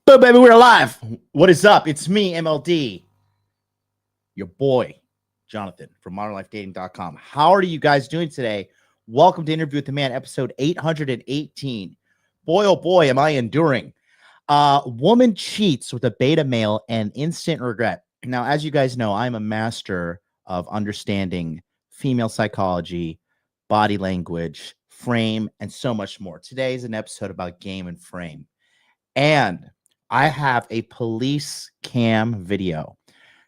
Boom, baby, we're alive. What is up? It's me, MLD, your boy, Jonathan from modernlifedating.com. How are you guys doing today? Welcome to Interview with the Man, episode 818. Boy, oh boy, am I enduring. Woman cheats with a beta male and instant regret. Now, as you guys know, I'm a master of understanding female psychology, body language, frame, and so much more. Today is an episode about game and frame. And I have a police cam video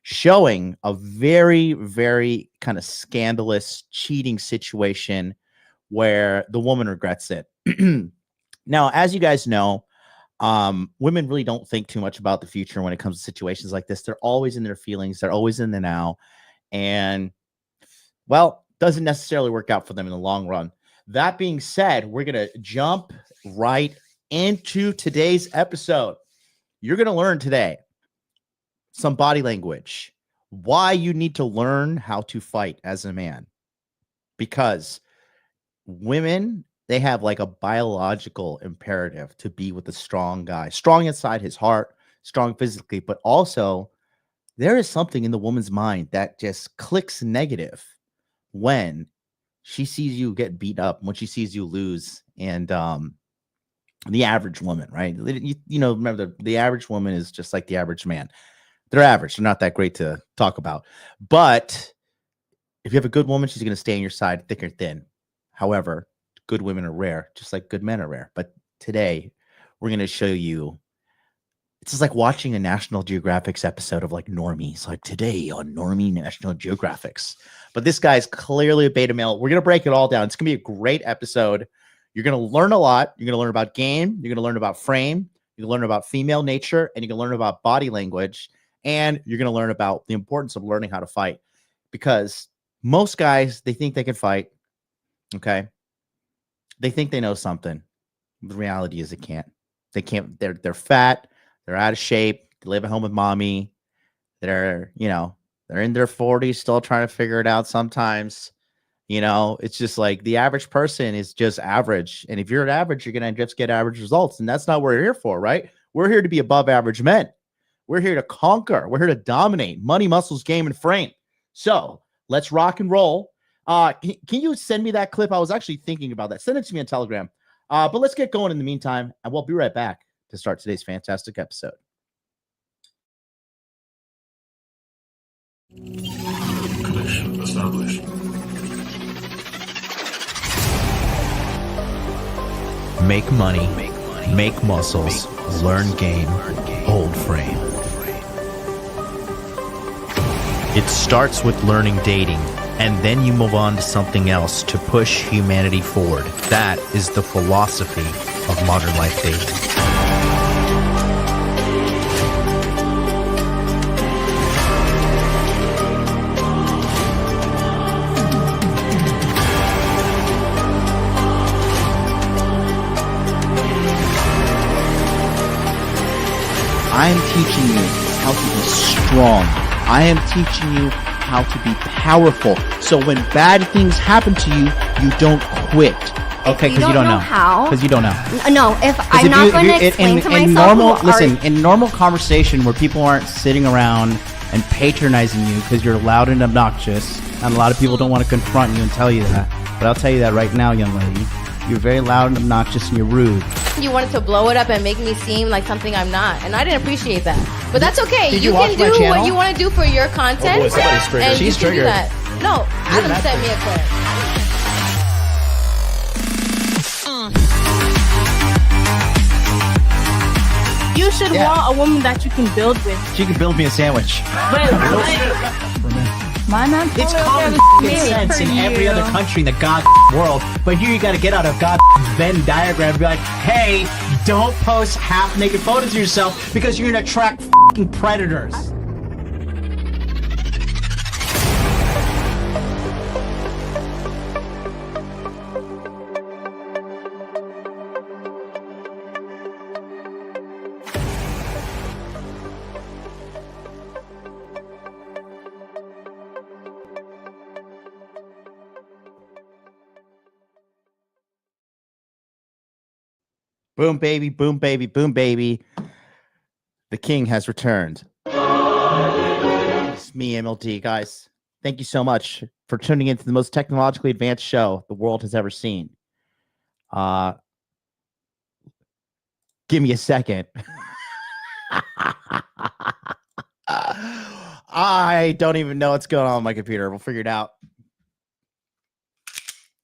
showing a very, very kind of scandalous cheating situation where the woman regrets it. Now, as you guys know, women really don't think too much about the future when it comes to situations like this. They're always in their feelings. They're always in the now. And, well, doesn't necessarily work out for them in the long run. That being said, we're going to jump right into today's episode. You're going to learn today some body language, why you need to learn how to fight as a man, because women, they have like a biological imperative to be with a strong guy, strong inside his heart, strong physically, but also there is something in the woman's mind that just clicks negative when she sees you get beat up, when she sees you lose. And the average woman, right? You know, remember the average woman is just like the average man. They're average. They're not that great to talk about. But if you have a good woman, she's going to stay on your side, thick or thin. However, good women are rare, just like good men are rare. But today, we're going to show you, it's just like watching a National Geographic's episode of like Normies, like today on Normie National Geographic's. But this guy's clearly a beta male. We're going to break it all down. It's going to be a great episode. You're going to learn a lot. You're going to learn about game. You're going to learn about frame. You're going to learn about female nature, and you're going to learn about body language. And you're going to learn about the importance of learning how to fight, because most guys, they think they can fight. Okay. They think they know something. The reality is they can't. They can't. They're fat. They're out of shape. They live at home with mommy. They're, you know, they're in their 40s, still trying to figure it out sometimes. You know, it's just like the average person is just average. And if you're an average, you're going to just get average results. And that's not what we're here for, right? We're here to be above average men. We're here to conquer. We're here to dominate money, muscles, game, and frame. So let's rock and roll. Can you send me that clip? I was actually thinking about that. Send it to me on Telegram. But let's get going in the meantime, and we'll be right back to start today's fantastic episode. Connection established. Make money, make muscles, learn game, hold frame. It starts with learning dating, and then you move on to something else to push humanity forward. That is the philosophy of modern life dating. I am teaching you how to be strong. I am teaching you how to be powerful. So when bad things happen to you, you don't quit. Okay, because you don't know how. Because you don't know. No, if I'm not going to explain to myself. In normal conversation where people aren't sitting around and patronizing you because you're loud and obnoxious, and a lot of people don't want to confront you and tell you that. But I'll tell you that right now, young lady. You're very loud and obnoxious, and you're rude. You wanted to blow it up and make me seem like something I'm not, and I didn't appreciate that. But that's okay. You can do what you want to do for your content. Oh boy, somebody's triggered. And She's you can do triggered. that. No, Adam sent me a clip. You should want a woman that you can build with. She can build me a sandwich. My man, It's common sense in every other country in the god world, but here you got to get out of god Venn diagram and be like, hey, don't post half-naked photos of yourself because you're going to attract fucking predators. Boom, baby, boom, baby, boom, baby. The king has returned. It's me, MLD, guys. Thank you so much for tuning into the most technologically advanced show the world has ever seen. Give me a second. I don't even know what's going on my computer. We'll figure it out.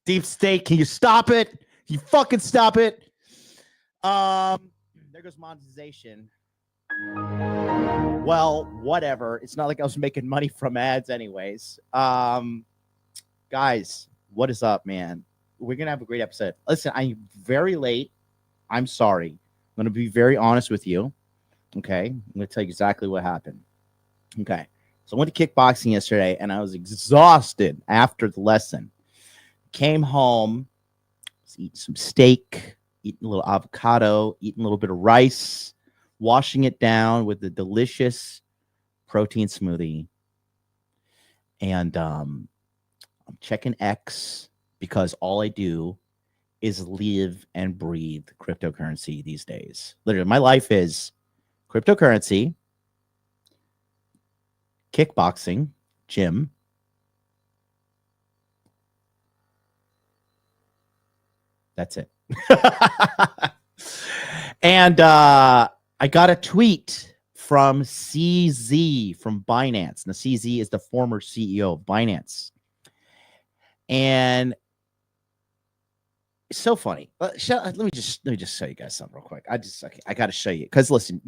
Deep State, can you stop it? You fucking stop it. There goes monetization. Well, whatever. It's not like I was making money from ads anyways. Guys, what is up, man? We're gonna have a great episode. Listen, I'm very late. I'm sorry. I'm gonna be very honest with you. Okay, I'm gonna tell you exactly what happened. Okay, so I went to kickboxing yesterday, and I was exhausted after the lesson. Came home, was eating some steak, eating a little avocado, eating a little bit of rice, washing it down with a delicious protein smoothie. And I'm checking X because all I do is live and breathe cryptocurrency these days. Literally, my life is cryptocurrency, kickboxing, gym, that's it. And I got a tweet from CZ from Binance. Now, CZ is the former CEO of Binance. And it's so funny. Let me just show you guys something real quick. I got to show you because listen,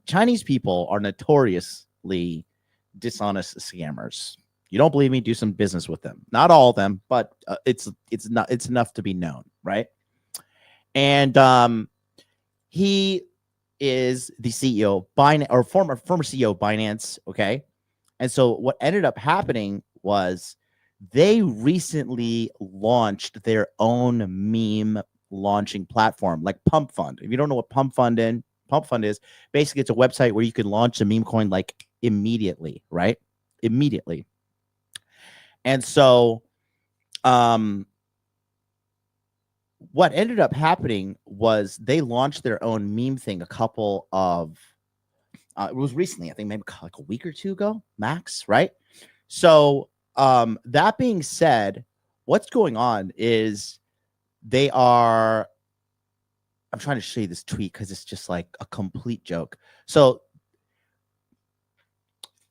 Chinese people are notoriously dishonest scammers. You don't believe me? Do some business with them. Not all of them, but it's enough to be known, right? And he is the CEO of Binance, or former CEO of Binance. Okay, and so what ended up happening was they recently launched their own meme launching platform, like Pump Fund. If you don't know what Pump Fund is, basically it's a website where you can launch a meme coin like immediately, right? Immediately. And so, what ended up happening was they launched their own meme thing a couple of, it was recently, I think maybe like a week or two ago, max, right? So, that being said, what's going on is I'm trying to show you this tweet because it's just like a complete joke. So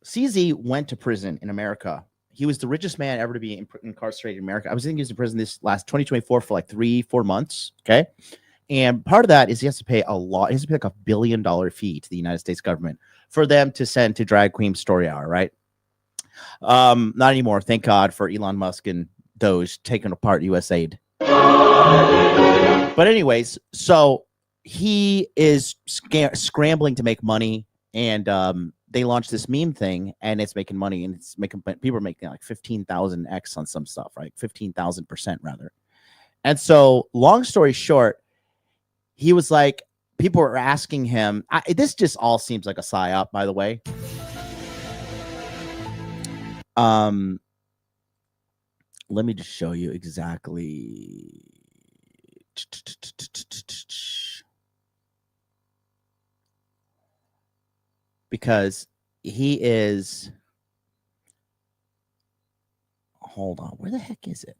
CZ went to prison in America. He was the richest man ever to be incarcerated in America. I was thinking he was in prison this last 2024 for like 3-4 months. Okay. And part of that is he has to pay a lot. He has to pay like $1 billion fee to the United States government for them to send to Drag Queen Story Hour, right? Not anymore. Thank God for Elon Musk and Doge taking apart USAID. But anyways, so he is scrambling to make money, and they launched this meme thing, and it's making money, and it's making people are making like 15,000x on some stuff, right? 15,000% rather. And so, long story short, he was like, people were asking him. This just all seems like a psyop, by the way. Let me just show you exactly. Because he is, hold on, where the heck is it?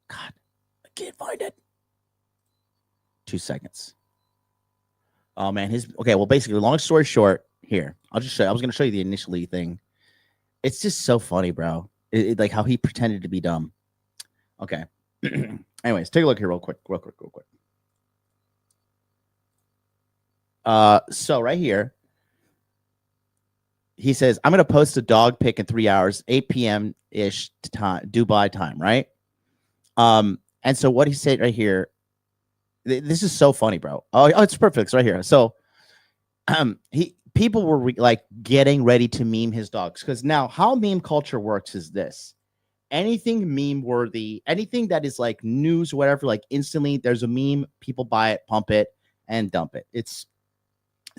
God, I can't find it. 2 seconds. Oh man, okay, well, basically, long story short, here, I'll just show you. I was going to show you the initially thing. It's just so funny, bro. Like how he pretended to be dumb. Okay. Anyways, take a look here real quick. So right here, he says, I'm going to post a dog pic in 3 hours, 8 p.m.-ish time, Dubai time, right? And so what he said right here, this is so funny, bro. Oh, it's perfect. It's right here. So people were like getting ready to meme his dogs, because now how meme culture works is this. Anything meme worthy, anything that is like news, whatever, like instantly there's a meme, people buy it, pump it, and dump it. It's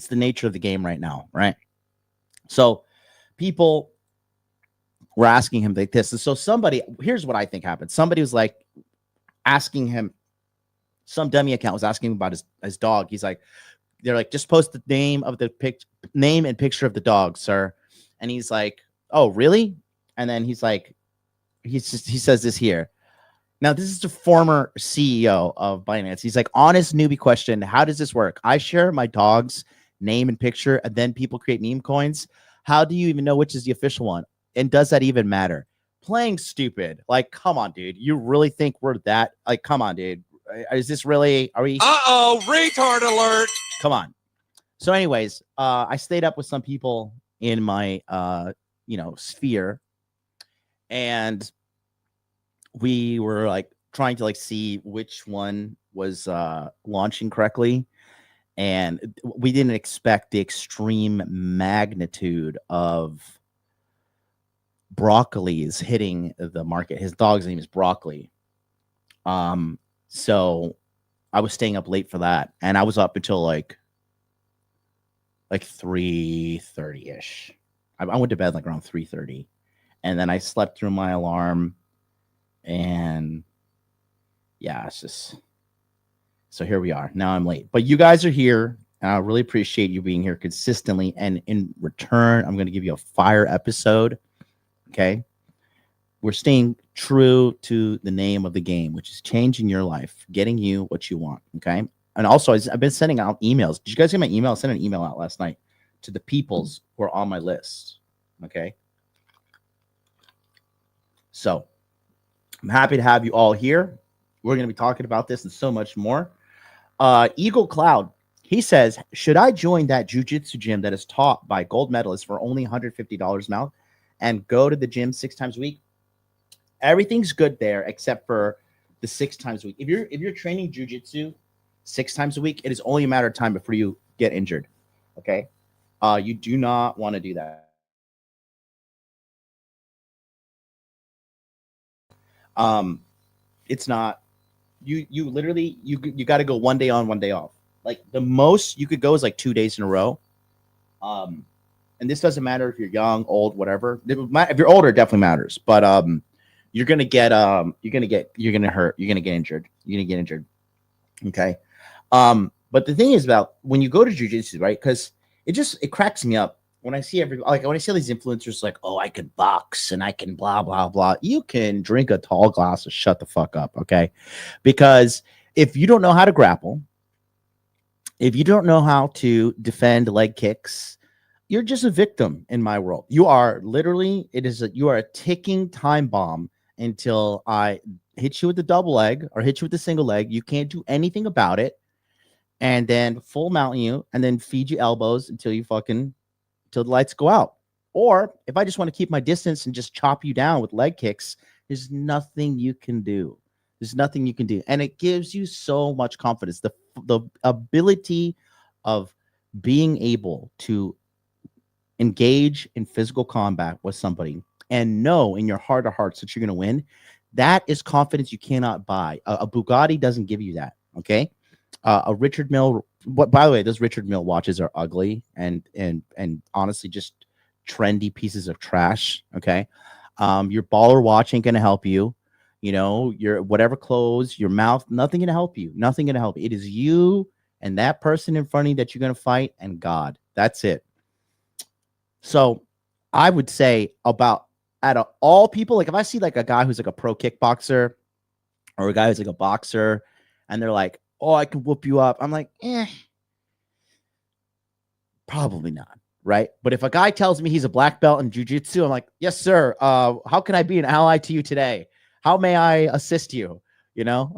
the nature of the game right now, right? So people were asking him like this. And so here's what I think happened. Somebody was like asking him, some dummy account was asking him about his dog. He's like, they're like, just post the name and picture of the dog, sir. And he's like, oh, really? And then he's like, he says this here. Now, this is the former CEO of Binance. He's like, honest newbie question. How does this work? I share my dog's name and picture, and then people create meme coins. How do you even know which is the official one? And does that even matter? Playing stupid. Like, come on, dude. You really think we're that? Like, come on, dude. Is this really? Are we? Uh-oh, retard alert. Come on. So anyways, I stayed up with some people in my, sphere, and we were like trying to like see which one was launching correctly. And we didn't expect the extreme magnitude of Broccoli's hitting the market. His dog's name is Broccoli. So I was staying up late for that, and I was up until like 3:30-ish. I went to bed like around 3:30, and then I slept through my alarm, and yeah, it's just, so here we are. Now I'm late, but you guys are here, and I really appreciate you being here consistently. And in return, I'm going to give you a fire episode. Okay. We're staying true to the name of the game, which is changing your life, getting you what you want. Okay. And also, I've been sending out emails. Did you guys get my email? I sent an email out last night to the peoples who are on my list. Okay. So I'm happy to have you all here. We're going to be talking about this and so much more. Eagle Cloud, he says, should I join that jiu-jitsu gym that is taught by gold medalists for only $150 now and go to the gym 6 times a week? Everything's good there except for the 6 times a week. If you're training jiu-jitsu 6 times a week, it is only a matter of time before you get injured. Okay. You do not want to do that. It's not, you literally, you got to go one day on, one day off. Like the most you could go is like 2 days in a row. And this doesn't matter if you're young, old, whatever. If you're older, it definitely matters. But you're gonna get hurt. You're gonna get injured. Okay. But the thing is about when you go to jiu-jitsu, right? Because it cracks me up when I see when I see all these influencers like, oh, I can box and I can blah blah blah. You can drink a tall glass and shut the fuck up, okay? Because if you don't know how to grapple, if you don't know how to defend leg kicks, you're just a victim in my world. You are literally, you are a ticking time bomb until I hit you with the double leg or hit you with the single leg. You can't do anything about it. And then full mount you and then feed you elbows until the lights go out. Or if I just want to keep my distance and just chop you down with leg kicks, there's nothing you can do. There's nothing you can do. And it gives you so much confidence. The ability of being able to engage in physical combat with somebody and know in your heart of hearts that you're going to win, that is confidence you cannot buy. A Bugatti doesn't give you that, okay? A Richard Mille, by the way, those Richard Mille watches are ugly and honestly just trendy pieces of trash, okay? Your baller watch ain't going to help you. You know, your whatever clothes, your mouth, nothing going to help you. Nothing going to help you. It is you and that person in front of you that you're going to fight and God. That's it. So I would say out of all people, like if I see like a guy who's like a pro kickboxer or a guy who's like a boxer and they're like, oh, I can whoop you up. I'm like, probably not. Right. But if a guy tells me he's a black belt in jiu-jitsu, I'm like, yes, sir. How can I be an ally to you today? How may I assist you? You know,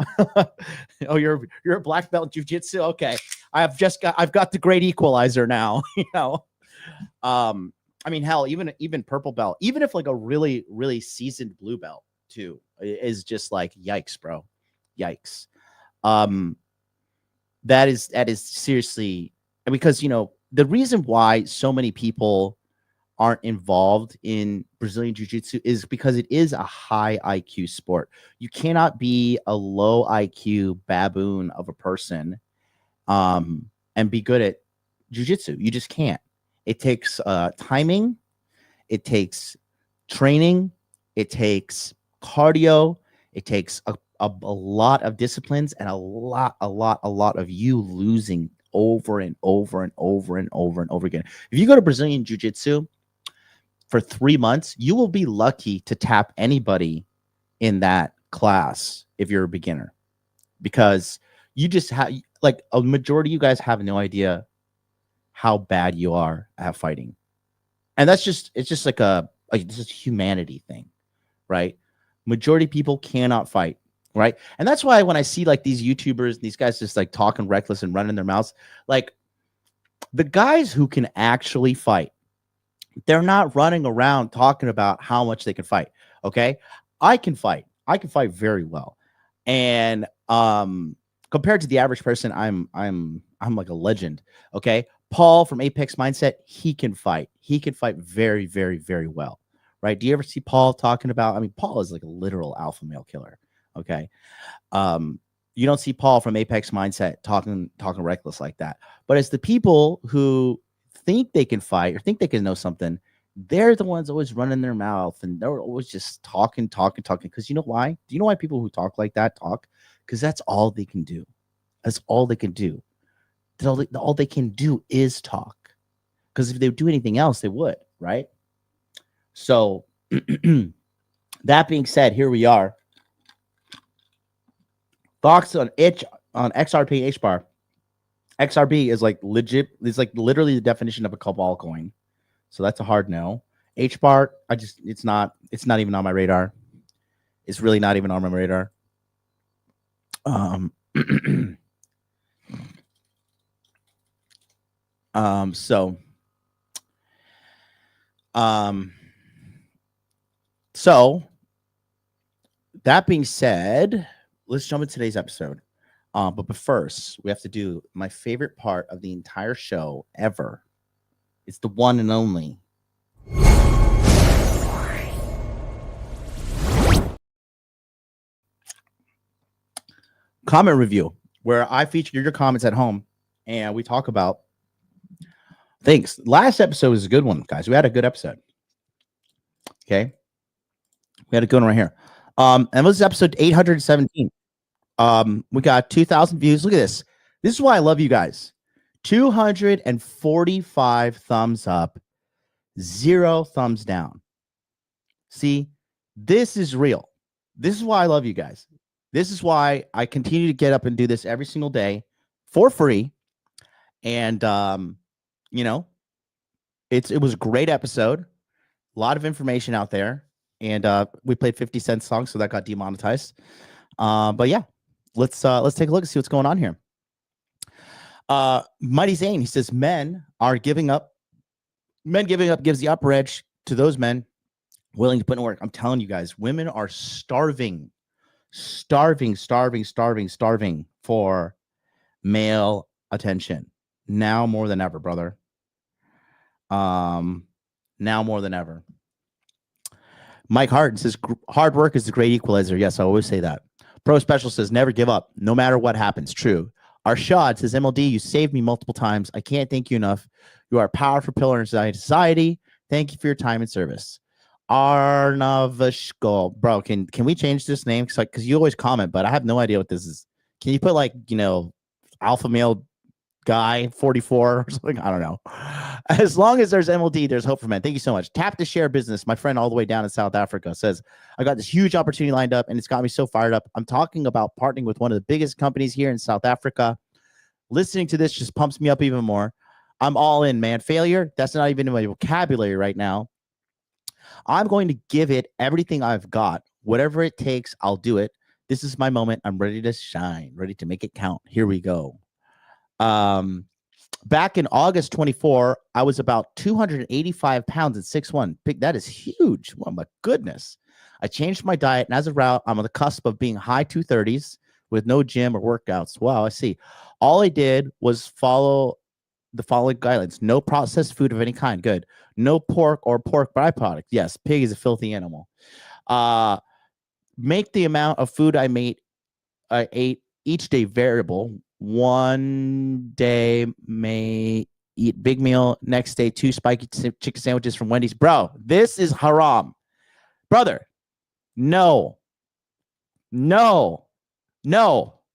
oh, you're a black belt in jiu-jitsu. Okay. I've got the great equalizer now, you know? I mean, hell, even purple belt, even if like a really, really seasoned blue belt too is just like, yikes, bro. Yikes. That is seriously, because, you know, the reason why so many people aren't involved in Brazilian Jiu-Jitsu is because it is a high IQ sport. You cannot be a low IQ baboon of a person and be good at Jiu-Jitsu. You just can't. It takes timing. It takes training. It takes cardio. It takes a lot of disciplines and a lot of you losing over and over and over and over and over again. If you go to Brazilian Jiu-Jitsu for 3 months, you will be lucky to tap anybody in that class if you're a beginner, because you just have, like, a majority of you guys have no idea how bad you are at fighting. And it's just like this is humanity thing, right? Majority of people cannot fight, right? And that's why when I see like these YouTubers, these guys just like talking reckless and running their mouths, like the guys who can actually fight, they're not running around talking about how much they can fight. Okay. I can fight very well. And compared to the average person, I'm like a legend. Okay. Paul from Apex Mindset, he can fight very, very, very well. Right. Do you ever see Paul talking about, I mean, Paul is like a literal alpha male killer. Okay. You don't see Paul from Apex Mindset talking reckless like that. But it's the people who think they can fight or think they can know something, they're the ones always running their mouth, and they're always just talking. Because you know why? Do you know why people who talk like that talk? Because that's all they can do. That's all they can do. All they can do is talk. Because if they would do anything else, they would, right? So that being said, here we are. Thoughts on XRP H bar. XRP is like legit. It's like literally the definition of a cabal coin. So that's a hard no. H bar, it's not even on my radar. It's really not even on my radar. So that being said, let's jump into today's episode. But first, we have to do my favorite part of the entire show ever. It's the one and only comment review, where I feature your comments at home and we talk about things. Last episode was a good one, guys. We had a good episode. Okay. We had a good one right here. And this is episode 817. We got 2,000 views. Look at this. This is why I love you guys. 245 thumbs up, 0 thumbs down. See, this is real. This is why I love you guys. This is why I continue to get up and do this every single day for free. And, you know, it was a great episode. A lot of information out there. And we played 50 Cent songs, so that got demonetized. But yeah, let's take a look and see what's going on here. Mighty Zane, he says, men giving up gives the upper edge to those men willing to put in work. I'm telling you guys, women are starving for male attention now more than ever, brother. Now more than ever. Mike Hart says, hard work is the great equalizer. Yes, I always say that. Pro Special says, never give up, no matter what happens. True. Arshad says, MLD, you saved me multiple times. I can't thank you enough. You are a powerful pillar in society. Thank you for your time and service. Arnavashko, bro, can we change this name? Because you always comment, but I have no idea what this is. Can you put like, you know, alpha male guy 44 or something? I don't know. As long as there's MLD, there's hope for men. Thank you so much. Tap to Share Business, my friend all the way down in South Africa, says, I got this huge opportunity lined up and it's got me so fired up. I'm talking about partnering with one of the biggest companies here in South Africa. Listening to this just pumps me up even more. I'm all in, man. Failure, that's not even in my vocabulary right now. I'm going to give it everything I've got. Whatever it takes, I'll do it. This is my moment. I'm ready to shine, ready to make it count. Here we go. Back in August 24, I was about 285 pounds at 6'1". That is huge. Oh my goodness. I changed my diet, and as a route, I'm on the cusp of being high 230s with no gym or workouts. Wow, I see. All I did was follow the following guidelines. No processed food of any kind. Good. No pork or pork byproduct. Yes, pig is a filthy animal. Make the amount of food I ate each day variable. One day may eat big meal. Next day, 2 spiky chicken sandwiches from Wendy's. Bro, this is haram. Brother, no.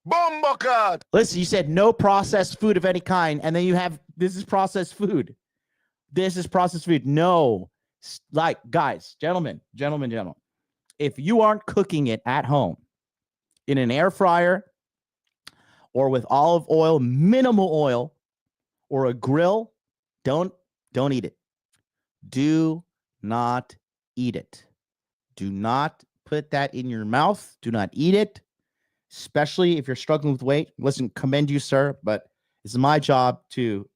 Bombocad! Listen, you said no processed food of any kind, and then you have this is processed food. This is processed food. No, like guys, gentlemen. If you aren't cooking it at home in an air fryer or with olive oil, minimal oil, or a grill, don't eat it. Do not eat it. Do not put that in your mouth. Do not eat it, especially if you're struggling with weight. Listen, commend you, sir, but it's my job to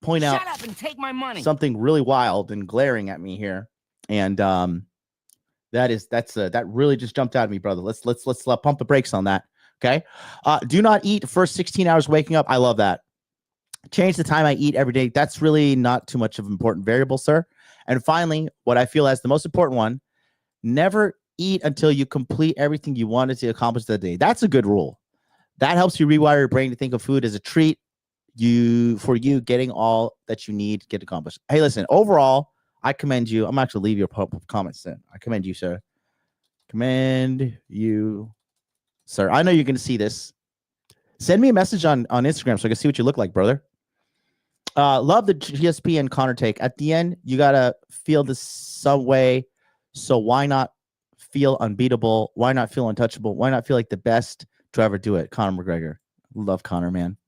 point out Shut up and take my money. Something really wild and glaring at me here. And that really just jumped out at me, brother. Let's pump the brakes on that. Okay. Do not eat the first 16 hours waking up. I love that. Change the time I eat every day. That's really not too much of an important variable, sir. And finally, what I feel as the most important one, never eat until you complete everything you wanted to accomplish that day. That's a good rule. That helps you rewire your brain to think of food as a treat for you getting all that you need to get accomplished. Hey, listen, overall, I commend you. I'm actually leave your comments soon. I commend you, sir. Commend you, sir. I know you're going to see this. Send me a message on Instagram so I can see what you look like, brother. Love the GSP and Connor take. At the end, you got to feel this some way. So why not feel unbeatable? Why not feel untouchable? Why not feel like the best to ever do it? Conor McGregor. Love Connor, man.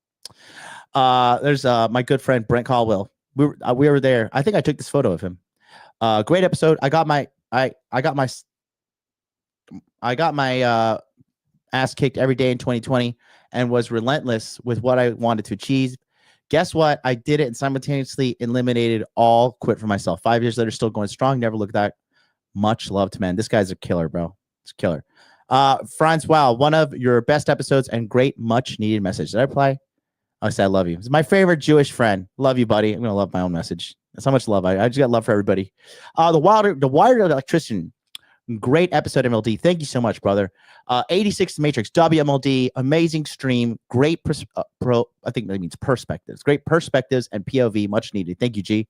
There's my good friend Brent Caldwell. We were there. I think I took this photo of him. Great episode. I got my ass kicked every day in 2020 and was relentless with what I wanted to achieve. Guess what? I did it and simultaneously eliminated all quit for myself. 5 years later, still going strong. Never looked back. Much love to man. This guy's a killer, bro. It's a killer. Franz, wow, one of your best episodes and great, much needed message. Did I reply? I said I love you. It's my favorite Jewish friend. Love you, buddy. I'm gonna love my own message. That's how much love I just got love for everybody. The wired electrician. Great episode, MLD. Thank you so much, brother. 86 Matrix, WMLD, amazing stream. Great I think that means perspectives. Great perspectives and POV, much needed. Thank you, G.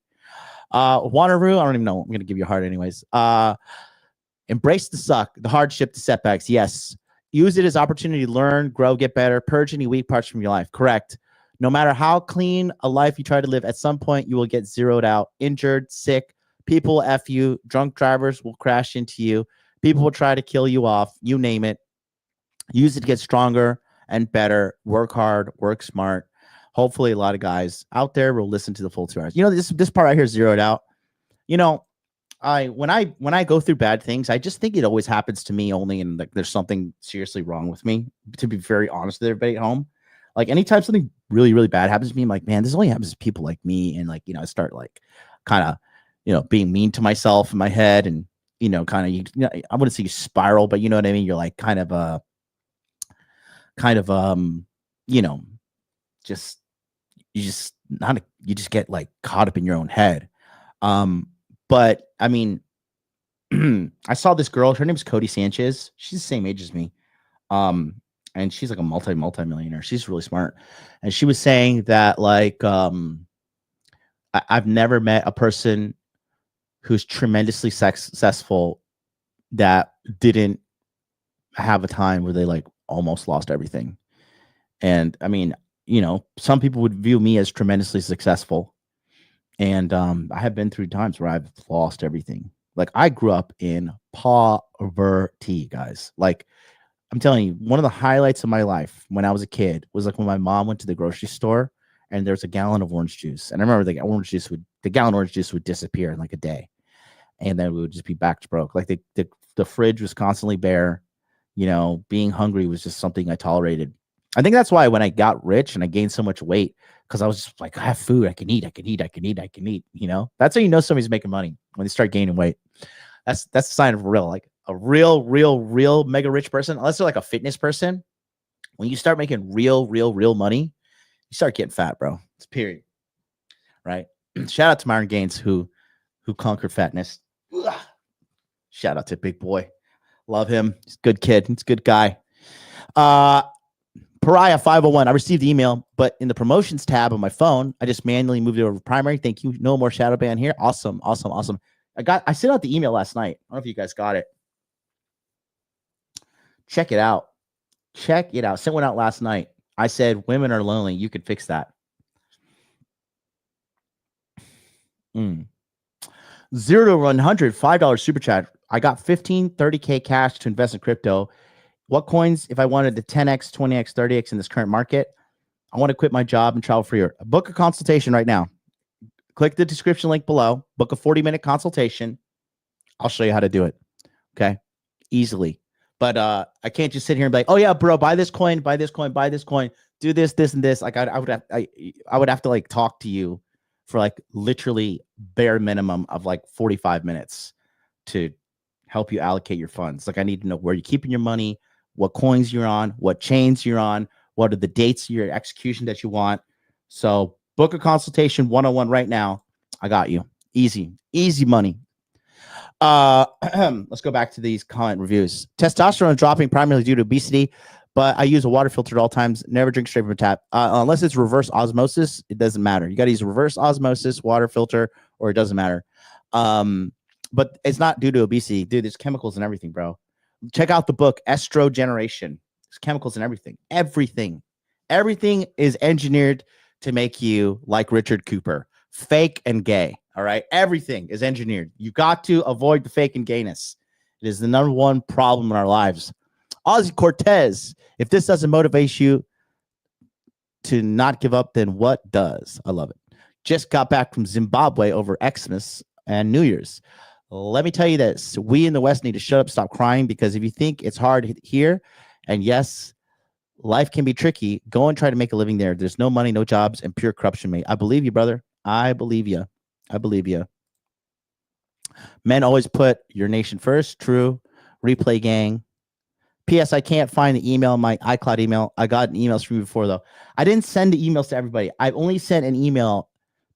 Wanneroo, I don't even know. I'm gonna give you a heart anyways. Embrace the suck, the hardship, the setbacks. Yes. Use it as opportunity to learn, grow, get better, purge any weak parts from your life. Correct. No matter how clean a life you try to live, at some point you will get zeroed out, injured, sick. People will F you. Drunk drivers will crash into you. People will try to kill you off. You name it. Use it to get stronger and better. Work hard. Work smart. Hopefully a lot of guys out there will listen to the full 2 hours. You know, this part right here is zeroed out. You know, when I go through bad things, I just think it always happens to me only, and like there's something seriously wrong with me, to be very honest with everybody at home. Like anytime something really, really bad happens to me, I'm like, man, this only happens to people like me. And like, you know, I start like kind of, you know, being mean to myself in my head, and, you know, kind of, you know, I wouldn't say you spiral, but you know what I mean? You're like kind of, you know, you just get like caught up in your own head. But I mean, I saw this girl, her name's Cody Sanchez. She's the same age as me. And she's like a multi-millionaire. She's really smart. And she was saying that like, I've never met a person who's tremendously successful that didn't have a time where they like almost lost everything. And I mean, you know, some people would view me as tremendously successful. And I have been through times where I've lost everything. Like I grew up in poverty, guys. Like I'm telling you, one of the highlights of my life when I was a kid was like when my mom went to the grocery store and there's a gallon of orange juice. And I remember the gallon of orange juice would disappear in like a day. And then we would just be back to broke. Like the fridge was constantly bare. You know, being hungry was just something I tolerated. I think that's why when I got rich and I gained so much weight, because I was just like, I have food, I can eat. You know, that's how you know somebody's making money, when they start gaining weight. That's a sign of a real mega rich person. Unless they're like a fitness person, when you start making real money, you start getting fat, bro. It's period. Right. Shout out to Myron Gaines who conquered fatness. Ugh. Shout out to Big Boy. Love him. He's a good kid. He's a good guy. Pariah 501. I received the email, but in the promotions tab on my phone, I just manually moved it over to primary. Thank you. No more shadow ban here. Awesome. I sent out the email last night. I don't know if you guys got it. Check it out. Check it out. Sent one out last night. I said, women are lonely. You could fix that. 0 to 100, $5 super chat. I got 15, 30K cash to invest in crypto. What coins if I wanted to 10x, 20x, 30x in this current market? I want to quit my job and travel for a year. Book a consultation right now. Click the description link below. Book a 40-minute consultation. I'll show you how to do it. Okay? Easily. But I can't just sit here and be like, oh yeah, bro, buy this coin, buy this coin, buy this coin, do this, this, and this. Like I would have to like talk to you for like literally bare minimum of like 45 minutes to help you allocate your funds. Like I need to know where you're keeping your money, what coins you're on, what chains you're on, what are the dates of your execution that you want. So book a consultation 101 right now. I got you. Easy money. Let's go back to these comment reviews. Testosterone dropping primarily due to obesity, but I use a water filter at all times. Never drink straight from a tap. Unless it's reverse osmosis, it doesn't matter. You got to use reverse osmosis, water filter, or it doesn't matter. But it's not due to obesity. Dude, there's chemicals and everything, bro. Check out the book, Estrogeneration. There's chemicals and everything. Everything is engineered to make you like Richard Cooper, fake and gay. All right. Everything is engineered. You got to avoid the fake and gayness. It is the number one problem in our lives. Ozzy Cortez, if this doesn't motivate you to not give up, then what does? I love it. Just got back from Zimbabwe over Xmas and New Year's. Let me tell you this. We in the West need to shut up, stop crying, because if you think it's hard here, and yes, life can be tricky, go and try to make a living there. There's no money, no jobs, and pure corruption, mate. I believe you, brother. I believe you. Men always put your nation first. True. Replay gang. P.S. I can't find the email, my iCloud email. I got emails from you before, though. I didn't send the emails to everybody. I've only sent an email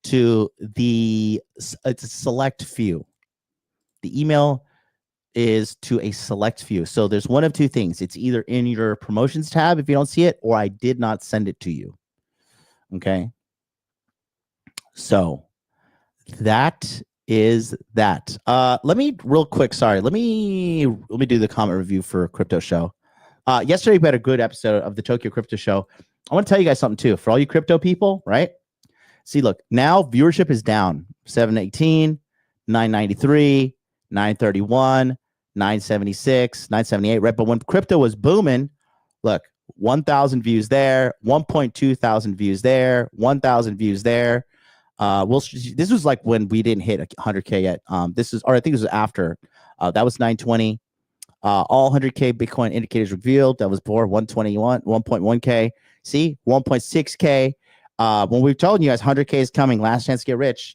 to it's a select few. The email is to a select few. So there's one of two things. It's either in your promotions tab if you don't see it, or I did not send it to you. Okay. So that is that. Let me real quick. Sorry. Let me do the comment review for Crypto Show. Yesterday we had a good episode of the Tokyo Crypto Show. I want to tell you guys something too. For all you crypto people, right? See, look, now viewership is down. 718, 993, 931, 976, 978, right? But when crypto was booming, look, 1,000 views there, 1.2 thousand views there, 1,000 views there. This was like when we didn't hit 100K yet. I think this was after. That was 920. All 100K Bitcoin indicators revealed. That was before 121, 1.1K. See, 1.6K. When we've told you guys 100K is coming, last chance to get rich,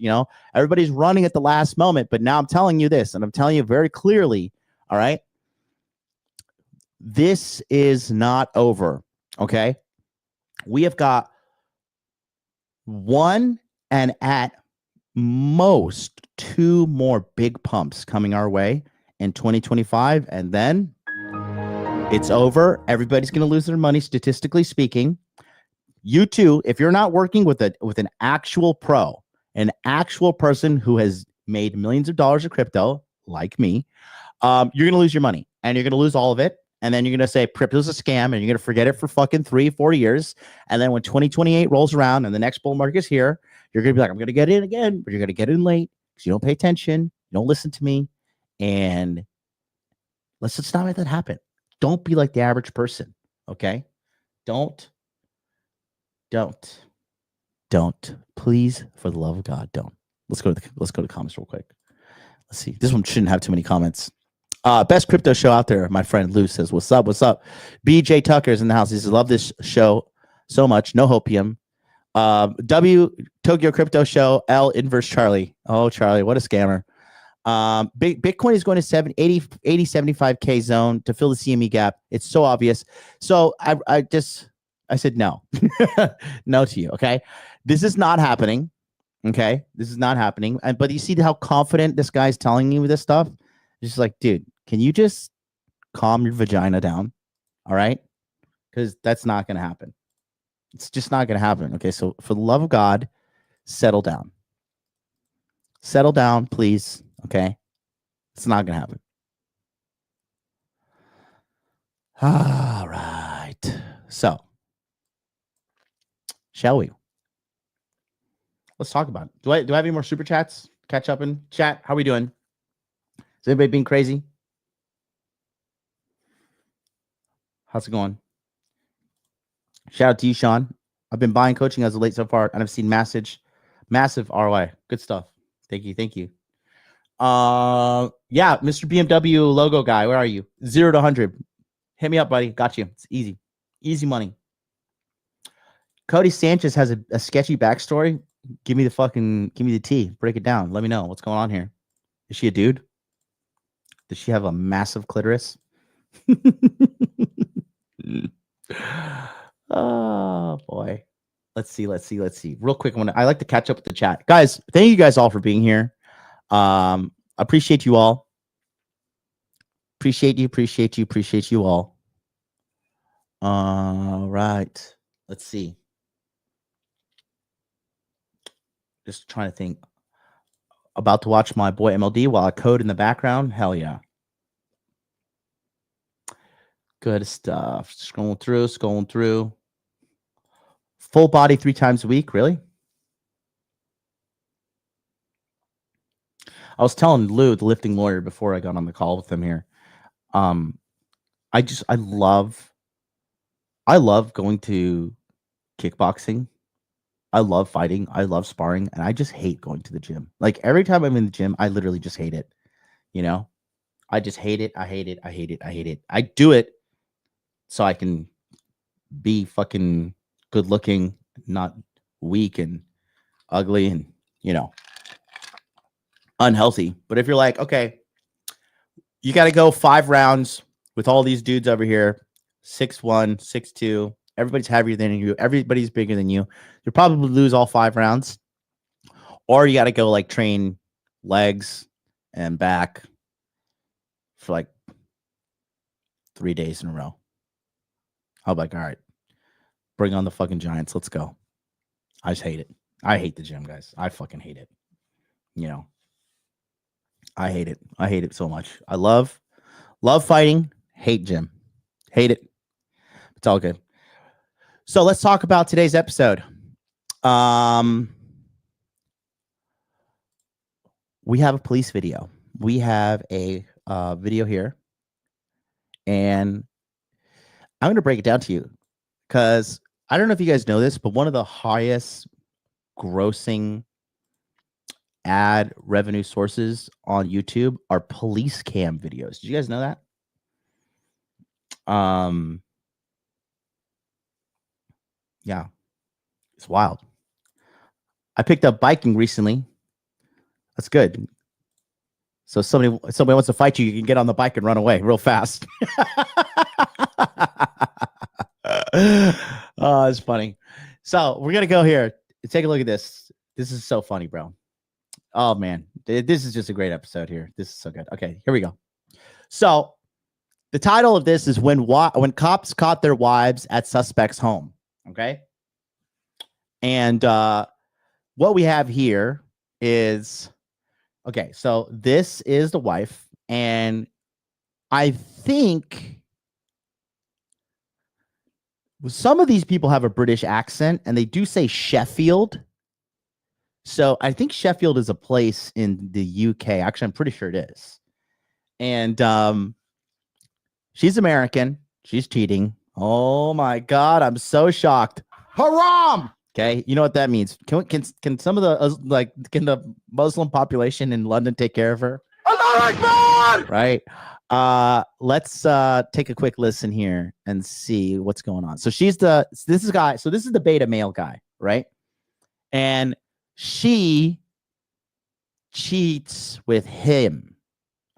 everybody's running at the last moment. But now I'm telling you this, and I'm telling you very clearly, all right? This is not over, okay? We have got one and at most 2 more big pumps coming our way in 2025, and then it's over. Everybody's going to lose their money, statistically speaking. You too, if you're not working with an actual pro, an actual person who has made millions of dollars of crypto, like me, you're going to lose your money, and you're going to lose all of it. And then you're going to say crypto's a scam, and you're going to forget it for fucking 3-4 years. And then when 2028 rolls around and the next bull market is here, you're going to be like, I'm going to get in again, but you're going to get in late because you don't pay attention. You don't listen to me. And let's just not let that happen. Don't be like the average person. Okay. Don't. Please, for the love of God, don't. Let's go to comments real quick. Let's see. This one shouldn't have too many comments. Best crypto show out there. My friend Lou says, what's up? BJ Tucker's in the house. He says, love this show so much. No hopium. Tokyo Crypto Show. L inverse Charlie. Oh, Charlie, what a scammer. Bitcoin is going to 80, 75K zone to fill the CME gap. It's so obvious. So I said no. No to you. Okay. This is not happening. Okay. This is not happening. But you see how confident this guy's telling you this stuff? It's just like, dude, can you just calm your vagina down? All right. Because that's not going to happen. It's just not going to happen. Okay. So for the love of God, settle down. Settle down, please. Okay. It's not going to happen. All right. So, shall we? Let's talk about it. Do I have any more super chats? Catch up in chat. How are we doing? Is anybody being crazy? How's it going? Shout out to you, Sean. I've been buying coaching as of late so far, and I've seen massive ROI. Good stuff. Thank you. Yeah, Mr. BMW logo guy, where are you? 0 to 100. Hit me up, buddy. Got you. It's easy money. Cody Sanchez has a sketchy backstory. Give me the tea. Break it down. Let me know what's going on here. Is she a dude? Does she have a massive clitoris? Oh boy. Let's see. Real quick, I like to catch up with the chat. Guys, thank you guys all for being here. Appreciate you all. Appreciate you all. All right. Let's see. Just trying to think. About to watch my boy MLD while I code in the background. Hell yeah. Good stuff. Scrolling through. Full body 3 times a week. Really? I was telling Lou, the lifting lawyer, before I got on the call with him here. I love going to kickboxing. I love fighting. I love sparring. And I just hate going to the gym. Like every time I'm in the gym, I literally just hate it. You know, I just hate it. I hate it. I do it so I can be fucking good looking, not weak and ugly and, you know, unhealthy. But if you're like, okay, you got to go 5 rounds with all these dudes over here, 6'1", 6'2", everybody's heavier than you, everybody's bigger than you, you'll probably lose all 5 rounds. Or you got to go like train legs and back for like 3 days in a row. I'll be like, all right, bring on the fucking Giants. Let's go. I just hate it. I hate the gym, guys. I fucking hate it. You know, I hate it. I hate it so much. I love fighting. Hate gym. Hate it. It's all good. So let's talk about today's episode. We have a police video. We have a video here. And I'm going to break it down to you because I don't know if you guys know this, but one of the highest grossing ad revenue sources on YouTube are police cam videos. Did you guys know that? Yeah, it's wild. I picked up biking recently. That's good. So somebody wants to fight you, you can get on the bike and run away real fast. Oh, it's funny. So we're gonna go here. Take a look at this. This is so funny, bro. Oh man, this is just a great episode here. This is so good. Okay, here we go. So the title of this is when cops caught their wives at suspect's home. Okay. And what we have here is, okay, so this is the wife. And I think some of these people have a British accent and they do say Sheffield. So I think Sheffield is a place in the UK. Actually, I'm pretty sure it is. And she's American. She's cheating. Oh my God, I'm so shocked. Haram. Okay, you know what that means. Can some of the can the Muslim population in London take care of her? Right. Let's take a quick listen here and see what's going on. So this is the beta male guy, right? And she cheats with him.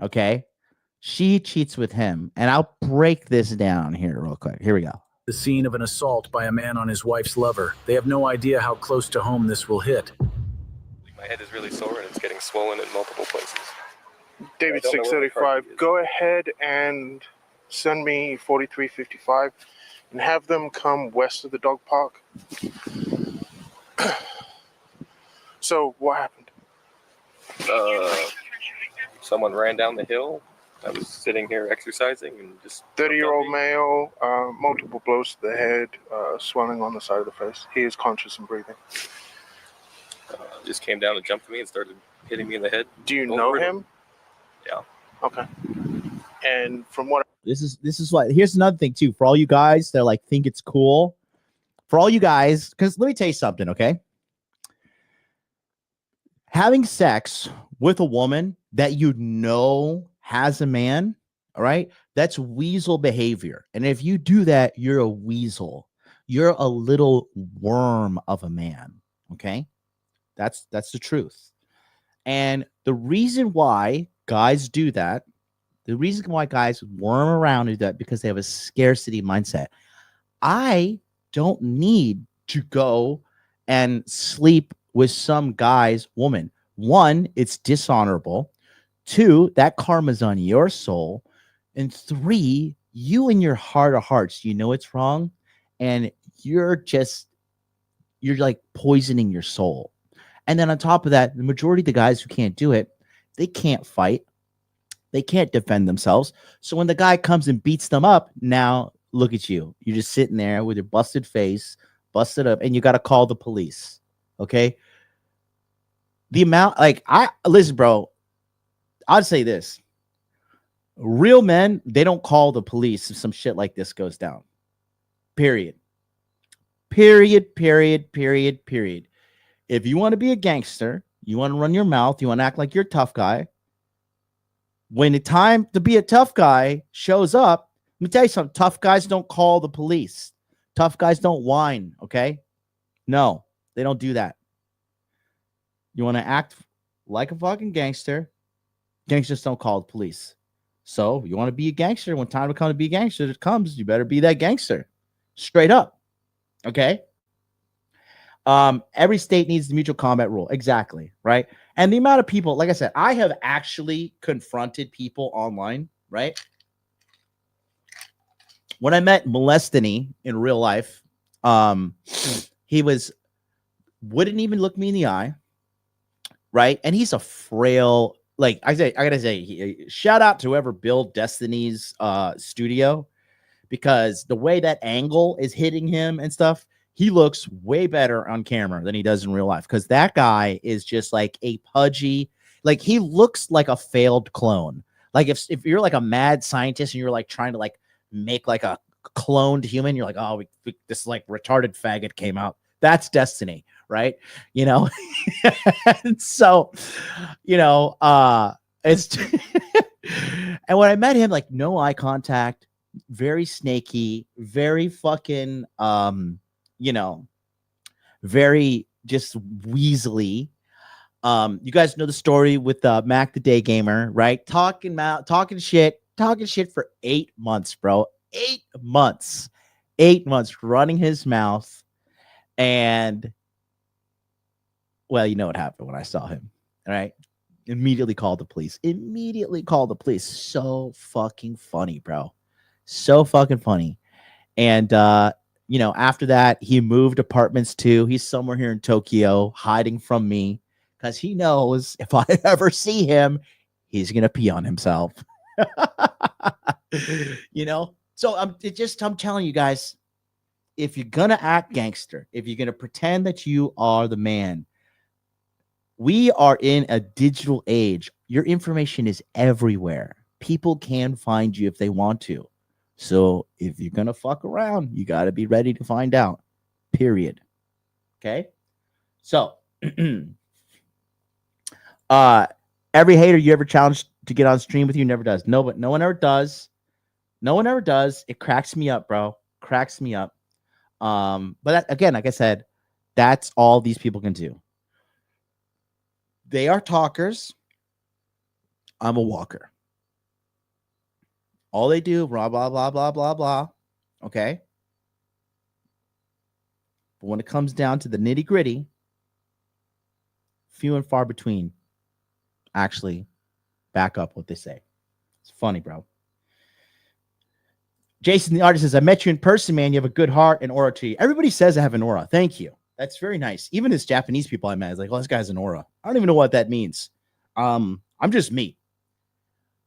Okay. She cheats with him. And I'll break this down here real quick. Here we go. The scene of an assault by a man on his wife's lover. They have no idea how close to home this will hit. My head is really sore and it's getting swollen in multiple places. David 635, go ahead and send me 4355 and have them come west of the dog park. So what happened? Someone ran down the hill I was sitting here exercising and just 30-year-old male, multiple blows to the head, swelling on the side of the face. He is conscious and breathing. Just came down and jumped me and started hitting me in the head. Do you know him? Yeah. Okay. And from what This is what, here's another thing too, for all you guys that like think it's cool, for all you guys, because let me tell you something, okay? Having sex with a woman that you know has a man, all right, that's weasel behavior. And if you do that, you're a weasel. You're a little worm of a man, okay? That's the truth. And the reason why guys do that, the reason why guys worm around do that, because they have a scarcity mindset. I don't need to go and sleep with some guy's woman. One, it's dishonorable. Two, that karma's on your soul. And three, you in your heart of hearts, you know it's wrong. And you're like poisoning your soul. And then on top of that, the majority of the guys who can't do it, they can't fight. They can't defend themselves. So when the guy comes and beats them up, now look at you. You're just sitting there with your busted face, busted up, and you got to call the police. Okay. The amount, listen, bro, I'd say this. Real men, they don't call the police if some shit like this goes down. Period. Period, period, period, period. If you want to be a gangster, you want to run your mouth, you want to act like you're a tough guy, when the time to be a tough guy shows up, let me tell you something. Tough guys don't call the police. Tough guys don't whine, okay? No, they don't do that. You want to act like a fucking gangster, gangsters don't call the police. So you want to be a gangster, when time to come to be a gangster it comes, you better be that gangster. Straight up, okay? Every state needs the mutual combat rule. Exactly. Right. And the amount of people, like I said, I have actually confronted people online, right? When I met Molestany in real life, he wouldn't even look me in the eye. Right. And he's a frail, like I gotta say, shout out to whoever built Destiny's studio, because the way that angle is hitting him and stuff, he looks way better on camera than he does in real life, because that guy is just like a pudgy, like he looks like a failed clone. Like if you're like a mad scientist and you're like trying to like make like a cloned human, you're like, oh, this like retarded faggot came out. That's Destiny, right? You know, and so, you know, it's and when I met him, like no eye contact, very snaky, very fucking you know, very just weaselly. You guys know the story with Mac the Day Gamer, right? Talking shit for 8 months, bro. 8 months. 8 months running his mouth. And well, you know what happened when I saw him, right? Immediately called the police. So fucking funny, bro. So fucking funny. And you know, after that, he moved apartments too. He's somewhere here in Tokyo hiding from me, because he knows if I ever see him, he's going to pee on himself. You know, so I'm telling you guys, if you're going to act gangster, if you're going to pretend that you are the man, we are in a digital age. Your information is everywhere. People can find you if they want to. So if you're going to fuck around, you got to be ready to find out, period. Okay. So, every hater you ever challenged to get on stream with you never does. No, but no one ever does. No one ever does. It cracks me up, bro. Cracks me up. But that, again, like I said, that's all these people can do. They are talkers. I'm a walker. All they do, blah, blah, blah, blah, blah, blah. Okay. But when it comes down to the nitty gritty, few and far between actually back up what they say. It's funny, bro. Jason, the artist, says, I met you in person, man. You have a good heart and aura to you. Everybody says I have an aura. Thank you. That's very nice. Even as Japanese people I met, it's like, oh, this guy's an aura. I don't even know what that means. I'm just me.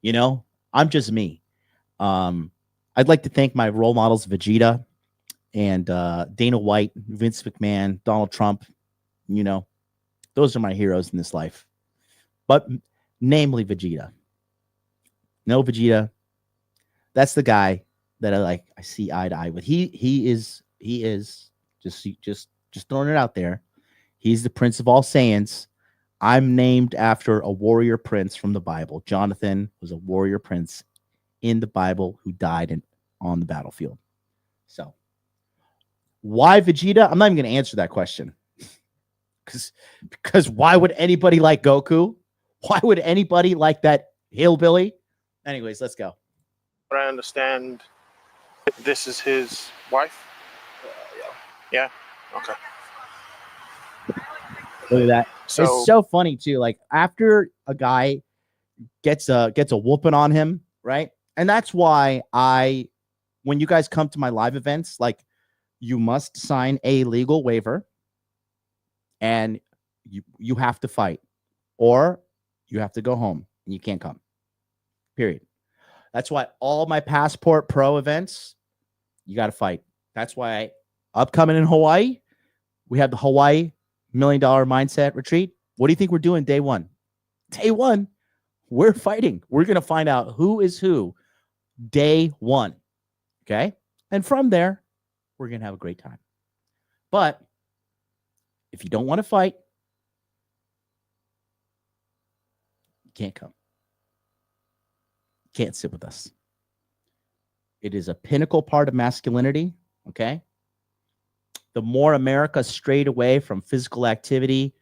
You know, I'm just me. I'd like to thank my role models, Vegeta and Dana White, Vince McMahon, Donald Trump. You know, those are my heroes in this life. But namely Vegeta. No, Vegeta. That's the guy that I see eye to eye with. He is just throwing it out there. He's the Prince of all Saiyans. I'm named after a warrior prince from the Bible. Jonathan was a warrior prince in the Bible who died on the battlefield. So why Vegeta? I'm not even going to answer that question. Because why would anybody like Goku? Why would anybody like that hillbilly? Anyways, let's go. But I understand this is his wife? Yeah? Okay. Look at that. So, it's so funny too. Like after a guy gets a whooping on him, right? And that's why when you guys come to my live events, like you must sign a legal waiver and you have to fight or you have to go home and you can't come. Period. That's why all my Passport Pro events, you got to fight. That's why upcoming in Hawaii, we have the Hawaii $1 Million Mindset Retreat. What do you think we're doing day one? Day one, we're fighting. We're going to find out who is who day one. Okay? And from there, we're going to have a great time. But if you don't want to fight, you can't come. You can't sit with us. It is a pinnacle part of masculinity. Okay? The more America strayed away from physical activity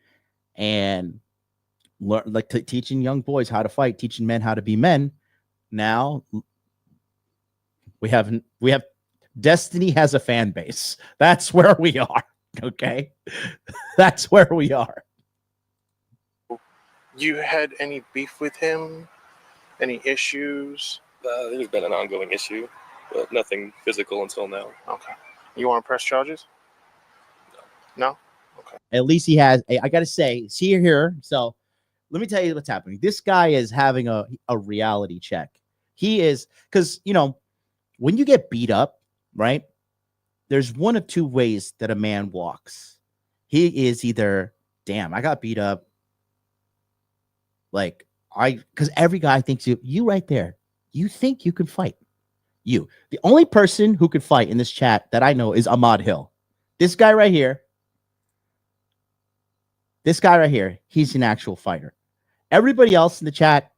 and teaching young boys how to fight, teaching men how to be men, now we have Destiny has a fan base. That's where we are. Okay, that's where we are. You had any beef with him? Any issues? There's been an ongoing issue, but nothing physical until now. Okay. You want to press charges? No? Okay. At least he has. I got to say, see here. So let me tell you what's happening. This guy is having a reality check. He is, because, you know, when you get beat up, right, there's one of two ways that a man walks. He is either, damn, I got beat up. Because every guy thinks you right there, you think you can fight. The only person who could fight in this chat that I know is Ahmad Hill. This guy right here. This guy right here, he's an actual fighter. Everybody else in the chat,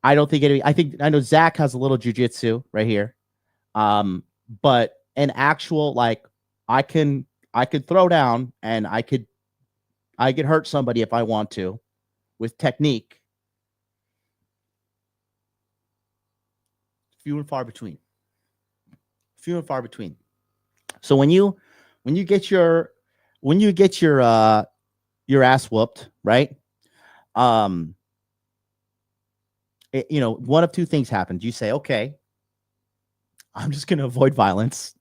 I don't think I know Zach has a little jujitsu right here. But an actual, like, I could throw down and I could hurt somebody if I want to with technique. Few and far between. Few and far between. So when you get your ass whooped, right? One of two things happens. You say, okay, I'm just gonna avoid violence.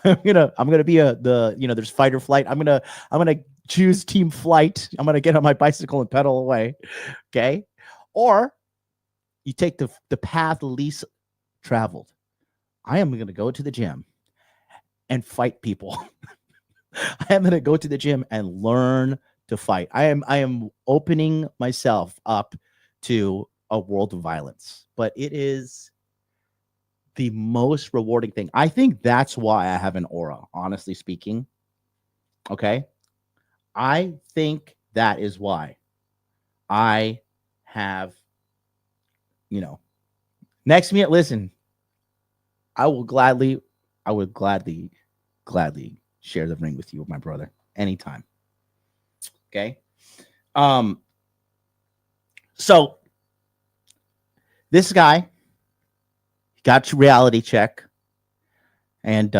I'm gonna be there's fight or flight. I'm gonna choose team flight. I'm gonna get on my bicycle and pedal away. Okay. Or you take the path least traveled. I am gonna go to the gym and fight people. I am going to go to the gym and learn to fight. I am opening myself up to a world of violence, but it is the most rewarding thing. I think that's why I have an aura, honestly speaking. Okay. I think that is why I have, next minute, listen, I would gladly share the ring with you, my brother, anytime. Okay. So this guy got your reality check, and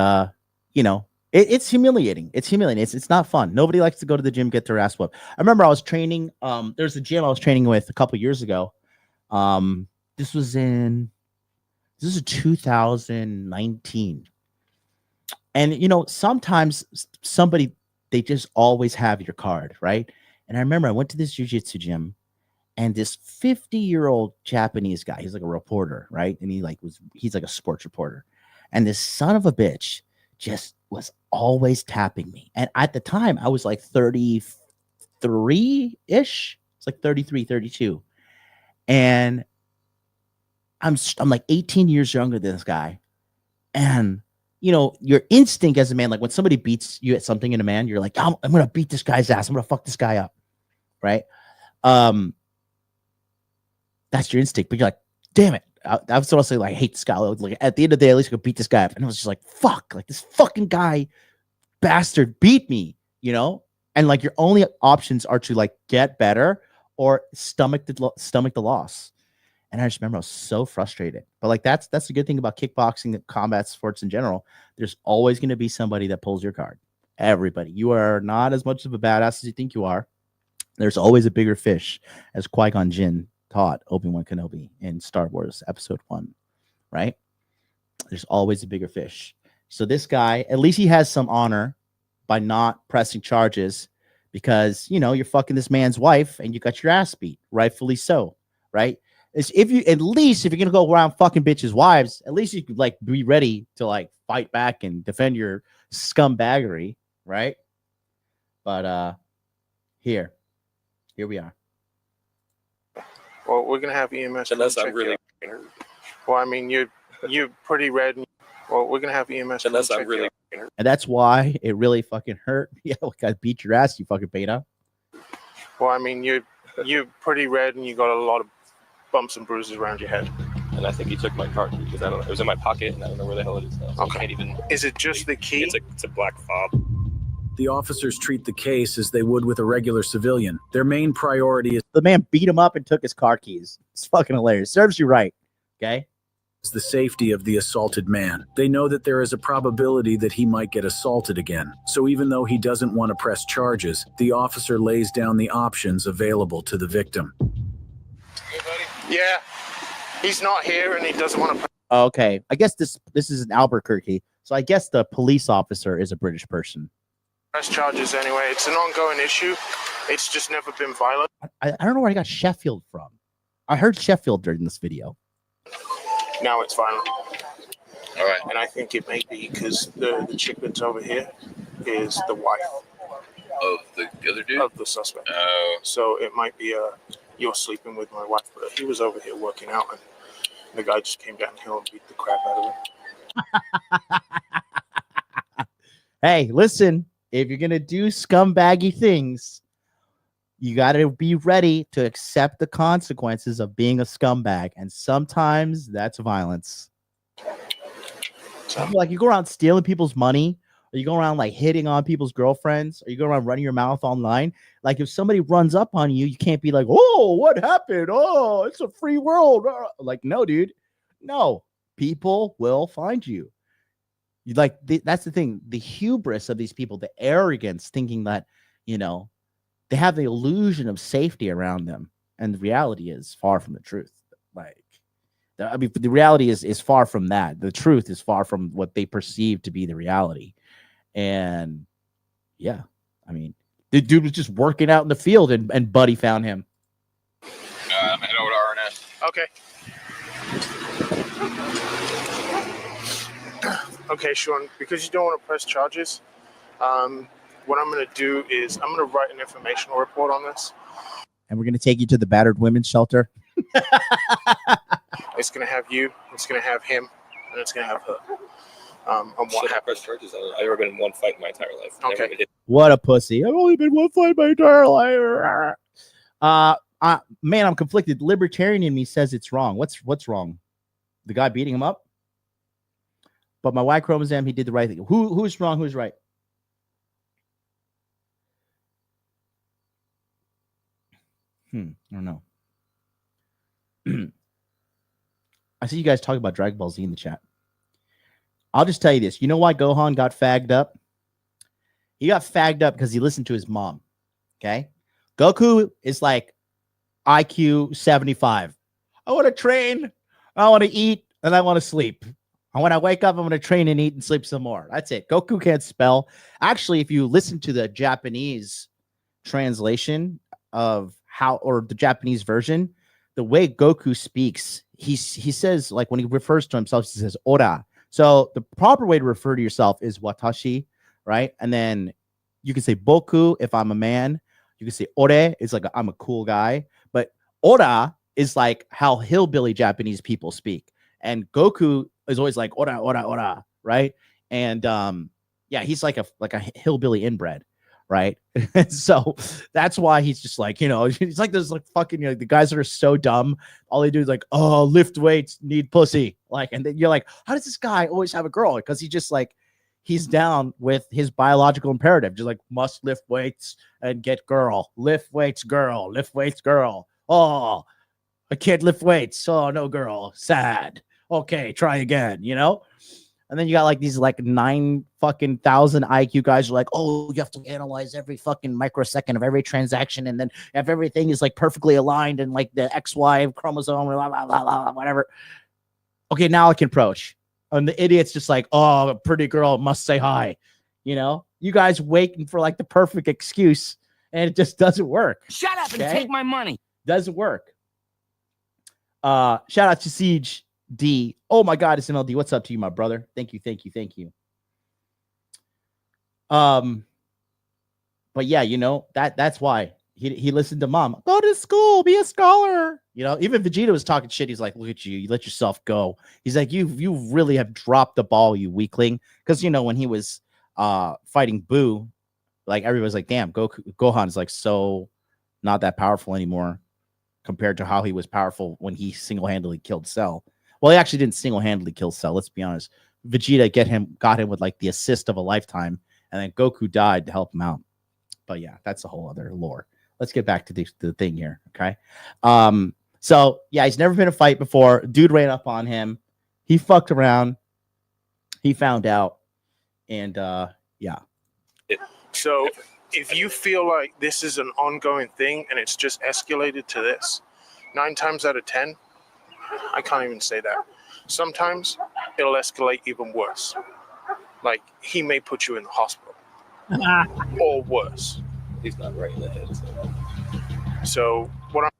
it's humiliating. It's humiliating. It's not fun. Nobody likes to go to the gym, get their ass whooped. I remember I was training. There's a gym I was training with a couple years ago. This was 2019. And, sometimes somebody, they just always have your card, right? And I remember I went to this jiu-jitsu gym And this 50-year-old Japanese guy, he's like a reporter, right? And he's like a sports reporter. And this son of a bitch just was always tapping me. And at the time, I was like 33-ish. It's like 33, 32. And I'm like 18 years younger than this guy. And, you know, your instinct as a man, like when somebody beats you at something in a man, you're like, I'm going to beat this guy's ass. I'm going to fuck this guy up. Right? That's your instinct. But you're like, damn it. I was honestly like, I hate this guy. Like, at the end of the day, at least I could beat this guy up. And I was just like, fuck, like this fucking guy bastard beat me, you know? And like your only options are to like get better or stomach the loss. And I just remember I was so frustrated. But like that's the good thing about kickboxing and combat sports in general. There's always going to be somebody that pulls your card. Everybody. You are not as much of a badass as you think you are. There's always a bigger fish, as Qui-Gon Jinn taught Obi-Wan Kenobi in Star Wars Episode 1, right? There's always a bigger fish. So this guy, at least he has some honor by not pressing charges because, you know, you're fucking this man's wife and you got your ass beat, rightfully so, right? If you're gonna go around fucking bitches' wives, at least you could like be ready to like fight back and defend your scumbaggery, right? But here we are. Well, we're gonna have EMS. Unless I'm really. Well, I mean, you're pretty red. Well, we're gonna have EMS. Unless I'm really. And that's why it really fucking hurt. Yeah, like I beat your ass, you fucking beta. Well, I mean, you're pretty red and you got a lot of bumps and bruises around your head. And I think he took my card because I don't know. It was in my pocket and I don't know where the hell it is now. So okay. I can't even. Is it just the key? It's a black fob. The officers treat the case as they would with a regular civilian. Their main priority is the man beat him up and took his car keys. It's fucking hilarious. Serves you right. Okay. the safety of the assaulted man. They know that there is a probability that he might get assaulted again. So even though he doesn't want to press charges, the officer lays down the options available to the victim. Hey, buddy. Yeah, he's not here and he doesn't want to. Okay, I guess this is in Albuquerque, so I guess the police officer is a British person. Press charges anyway. It's an ongoing issue. It's just never been violent. I don't know where I got Sheffield from. I heard Sheffield during this video. Now it's violent. All right. And I think it may be because the chick that's over here is the wife Of the other dude? of the suspect. Oh. So it might be you're sleeping with my wife, but he was over here working out and the guy just came down the hill and beat the crap out of him. Hey, listen, if you're going to do scumbaggy things, you got to be ready to accept the consequences of being a scumbag. And sometimes that's violence. Like you go around stealing people's money, or you go around like hitting on people's girlfriends, or you go around running your mouth online. Like if somebody runs up on you, you can't be like, oh, what happened? Oh, it's a free world. Like, no, dude, no, people will find you. You like, that's the thing. The hubris of these people, the arrogance, thinking that, you know, they have the illusion of safety around them. And the reality is far from the truth. Like, I mean, the reality is far from that. The truth is far from what they perceive to be the reality. And yeah, I mean, the dude was just working out in the field and Buddy found him. I know what RNS. Okay. Okay, Sean, because you don't want to press charges, what I'm going to do is I'm going to write an informational report on this. And we're going to take you to the battered women's shelter. It's going to have you, it's going to have him, and it's going to have her. On what happened. Charges. I've never been in one fight in my entire life. Okay. What a pussy. I've only been one fight my entire life. Man, I'm conflicted. Libertarian in me says it's wrong. What's wrong? The guy beating him up? But my Y chromosome, he did the right thing. Who's wrong? Who's right? I don't know. I see you guys talking about Dragon Ball Z in the chat. I'll just tell you this. You know why Gohan got fagged up? He got fagged up because he listened to his mom. Okay? Goku is like IQ 75. I want to train, I want to eat, and I want to sleep. And when I wake up, I'm going to train and eat and sleep some more. That's it. Goku can't spell. Actually, if you listen to the Japanese translation of how, or the Japanese version, the way Goku speaks, he says, like, when he refers to himself, he says ora. So the proper way to refer to yourself is watashi, right? And then you can say boku if I'm a man. You can say ore is like I'm a cool guy, but ora is like how hillbilly Japanese people speak, and Goku is always like ora ora ora, right? And yeah, he's like a hillbilly inbred, right? So that's why he's just like, you know, he's like this, like, fucking, you know, the guys that are so dumb, all they do is like, oh, lift weights, need pussy, like, and then you're like, how does this guy always have a girl? Because he just like, he's down with his biological imperative, just like must lift weights and get girl, lift weights, girl, lift weights, girl. Oh, I can't lift weights. Oh, no girl, sad. Okay, try again, you know? And then you got like these like 9,000 IQ guys are like, oh, you have to analyze every fucking microsecond of every transaction. And then if everything is like perfectly aligned and like the XY chromosome, blah, blah, blah, blah, whatever. Okay, now I can approach. And the idiot's just like, oh, a pretty girl must say hi. You know, you guys waiting for like the perfect excuse, and it just doesn't work. Shut up and take my money. Doesn't work. Shout out to Siege D. Oh my God, it's MLD. What's up to you, my brother? Thank you. But yeah, you know, that's why he listened to mom. Go to school, be a scholar. You know, even Vegeta was talking shit. He's like, look at you, you let yourself go. He's like, you really have dropped the ball, you weakling. Because, you know, when he was fighting Boo, like everybody's like, damn, Gohan is like so not that powerful anymore compared to how he was powerful when he single-handedly killed Cell. Well, he actually didn't single-handedly kill Cell, let's be honest. Vegeta got him with like the assist of a lifetime, and then Goku died to help him out. But yeah, that's a whole other lore. Let's get back to the thing here, okay? So yeah, he's never been in a fight before. Dude ran up on him. He fucked around. He found out, and yeah. So if you feel like this is an ongoing thing and it's just escalated to this, 9 times out of 10, I can't even say that. Sometimes it'll escalate even worse. Like, he may put you in the hospital. Or worse. He's not right in the head. So what I'm...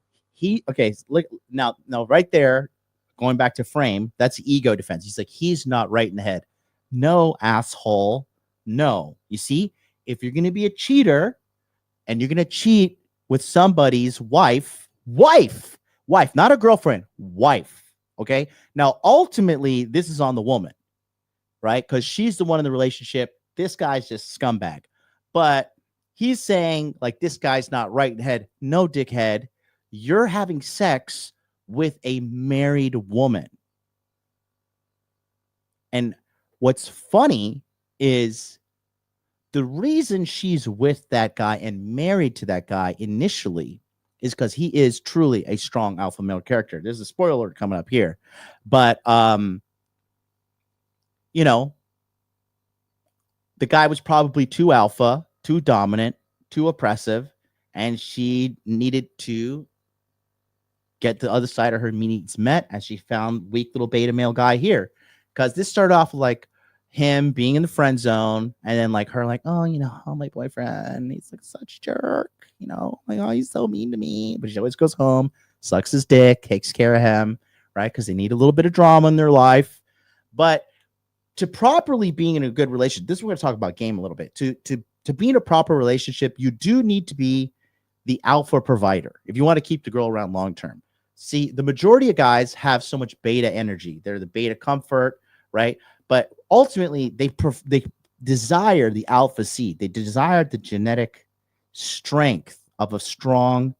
Okay, look, now right there, going back to frame, that's ego defense. He's like, he's not right in the head. No, asshole. No. You see, if you're going to be a cheater and you're going to cheat with somebody's wife, not a girlfriend, wife. Okay. Now, ultimately, this is on the woman, right? Because she's the one in the relationship. This guy's just scumbag. But he's saying, like, this guy's not right in the head. No, dickhead. You're having sex with a married woman. And what's funny is the reason she's with that guy and married to that guy initially is because he is truly a strong alpha male character. There's a spoiler alert coming up here. But, you know, the guy was probably too alpha, too dominant, too oppressive, and she needed to get the other side of her needs met, and she found weak little beta male guy here. Because this started off like him being in the friend zone, and then like her like, oh, you know, oh, my boyfriend, he's like such a jerk, you know, like, oh, he's so mean to me. But she always goes home, sucks his dick, takes care of him, right? Because they need a little bit of drama in their life. But to properly being in a good relationship, this is what we're going to talk about game a little bit. To be in a proper relationship, you do need to be the alpha provider if you want to keep the girl around long term. See, the majority of guys have so much beta energy. They're the beta comfort, right? But ultimately, they desire the alpha seed. They desire the genetic strength of a strong,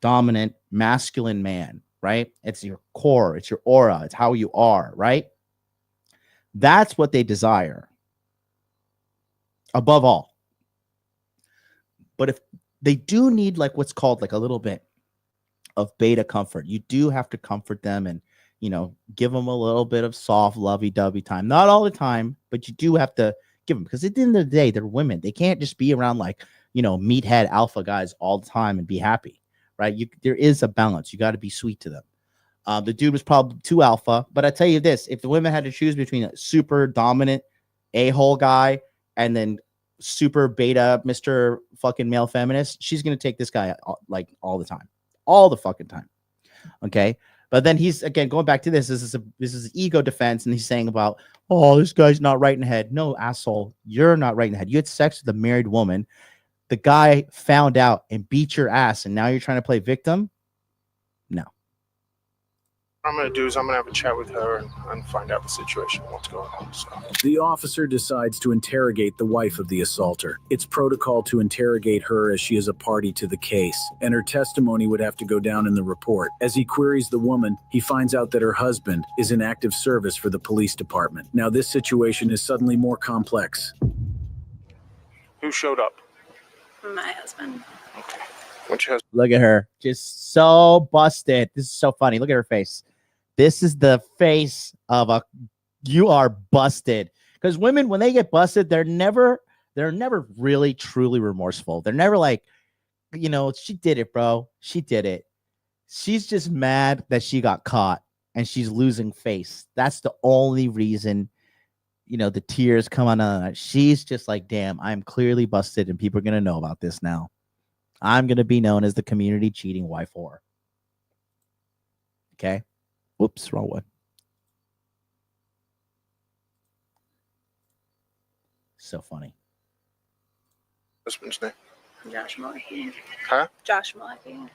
dominant, masculine man, right? It's your core. It's your aura. It's how you are, right? That's what they desire above all. But if they do need like what's called like a little bit of beta comfort, you do have to comfort them and, you know, give them a little bit of soft lovey-dovey time. Not all the time, but you do have to give them, because at the end of the day, they're women. They can't just be around like, you know, meathead alpha guys all the time and be happy, right? There is a balance. You got to be sweet to them. The dude was probably too alpha, but I tell you this, if the women had to choose between a super dominant a-hole guy and then super beta, Mr. fucking male feminist, she's going to take this guy like all the time, all the fucking time. Okay. But then he's again going back to this. This is ego defense, and he's saying about, oh, this guy's not right in the head. No, asshole, you're not right in the head. You had sex with a married woman. The guy found out and beat your ass, and now you're trying to play victim. No. What I'm going to do is I'm going to have a chat with her and find out the situation, what's going on. So. The officer decides to interrogate the wife of the assaulter. It's protocol to interrogate her as she is a party to the case, and her testimony would have to go down in the report. As he queries the woman, he finds out that her husband is in active service for the police department. Now this situation is suddenly more complex. Who showed up? My husband. Okay. Which husband? Look at her. Just so busted. This is so funny. Look at her face. This is the face of a, you are busted. Because women, when they get busted, they're never really truly remorseful. They're never like, you know, she did it, bro. She did it. She's just mad that she got caught and she's losing face. That's the only reason, you know, the tears come on. She's just like, damn, I'm clearly busted and people are going to know about this now. I'm going to be known as the community cheating wife whore. Okay. Whoops, wrong one. So funny. Husband's name? Josh Mulligan. Huh? Josh Mulligan.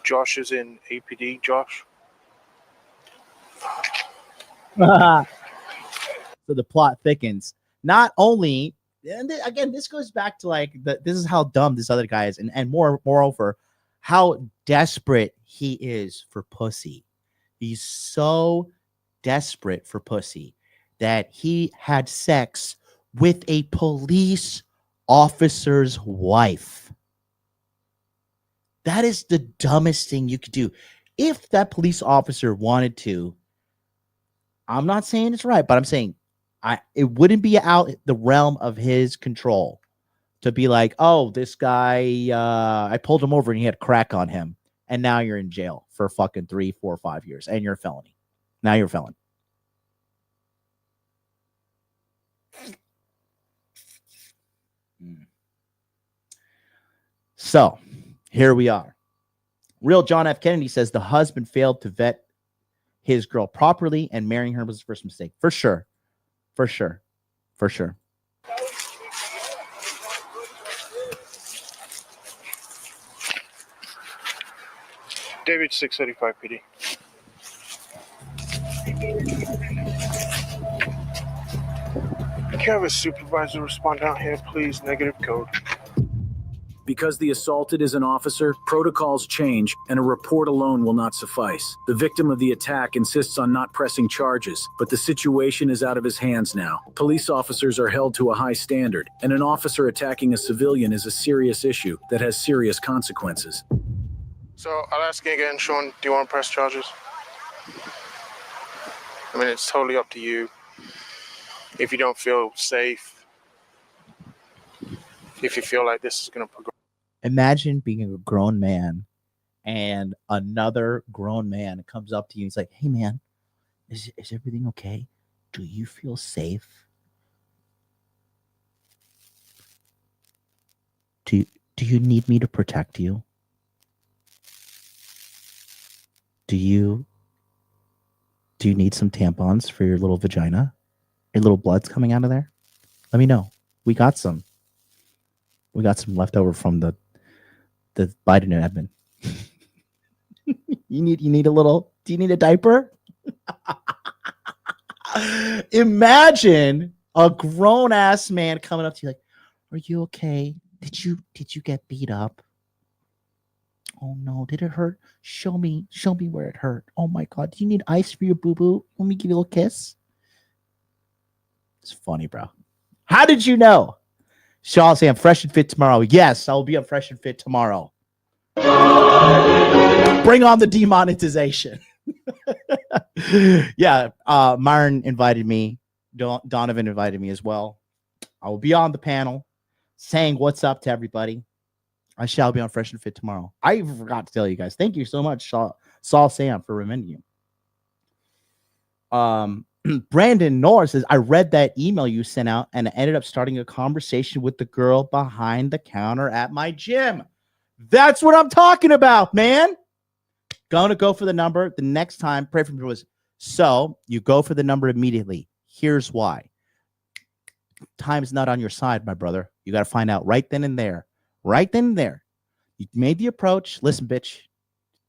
Josh is in APD, Josh? So the plot thickens. Not only, and again, this goes back to like this is how dumb this other guy is, and moreover, how desperate he is for pussy. He's so desperate for pussy that he had sex with a police officer's wife. That is the dumbest thing you could do. If that police officer wanted to, I'm not saying it's right, but I'm saying it wouldn't be out the realm of his control to be like, oh, this guy, I pulled him over and he had crack on him. And now you're in jail for fucking 3, 4, 5 years. And you're a felony. Now you're a felon. So here we are. Real John F. Kennedy says the husband failed to vet his girl properly and marrying her was his first mistake. For sure. For sure. For sure. David 685 PD. Can you have a supervisor respond down here, please? Negative code. Because the assaulted is an officer, protocols change, and a report alone will not suffice. The victim of the attack insists on not pressing charges, but the situation is out of his hands now. Police officers are held to a high standard, and an officer attacking a civilian is a serious issue that has serious consequences. So I'll ask you again, Sean, do you want to press charges? I mean, it's totally up to you. If you don't feel safe, if you feel like this is going to progress. Imagine being a grown man and another grown man comes up to you and he's like, hey man, is everything okay? Do you feel safe? Do you need me to protect you? Do you need some tampons for your little vagina? Your little blood's coming out of there? Let me know. We got some. We got some left over from the Biden admin. you need a little, do you need a diaper? Imagine a grown ass man coming up to you like, are you okay? Did you get beat up? Oh no, did it hurt? Show me where it hurt. Oh my God, do you need ice for your boo-boo? Let me give you a little kiss. It's funny, bro. How did you know? Sean say I'm fresh and fit tomorrow. Yes, I will be on fresh and fit tomorrow. Bring on the demonetization. Yeah, Myron invited me. Donovan invited me as well. I will be on the panel saying what's up to everybody. I shall be on fresh and fit tomorrow. I forgot to tell you guys. Thank you so much, Saul Sam, for reminding you. Brandon Norris says, I read that email you sent out and I ended up starting a conversation with the girl behind the counter at my gym. That's what I'm talking about, man. Gonna go for the number the next time. Pray for me. Was so you go for the number immediately. Here's why. Time's not on your side, my brother. You got to find out right then and there. Right then and there. You made the approach. Listen, bitch.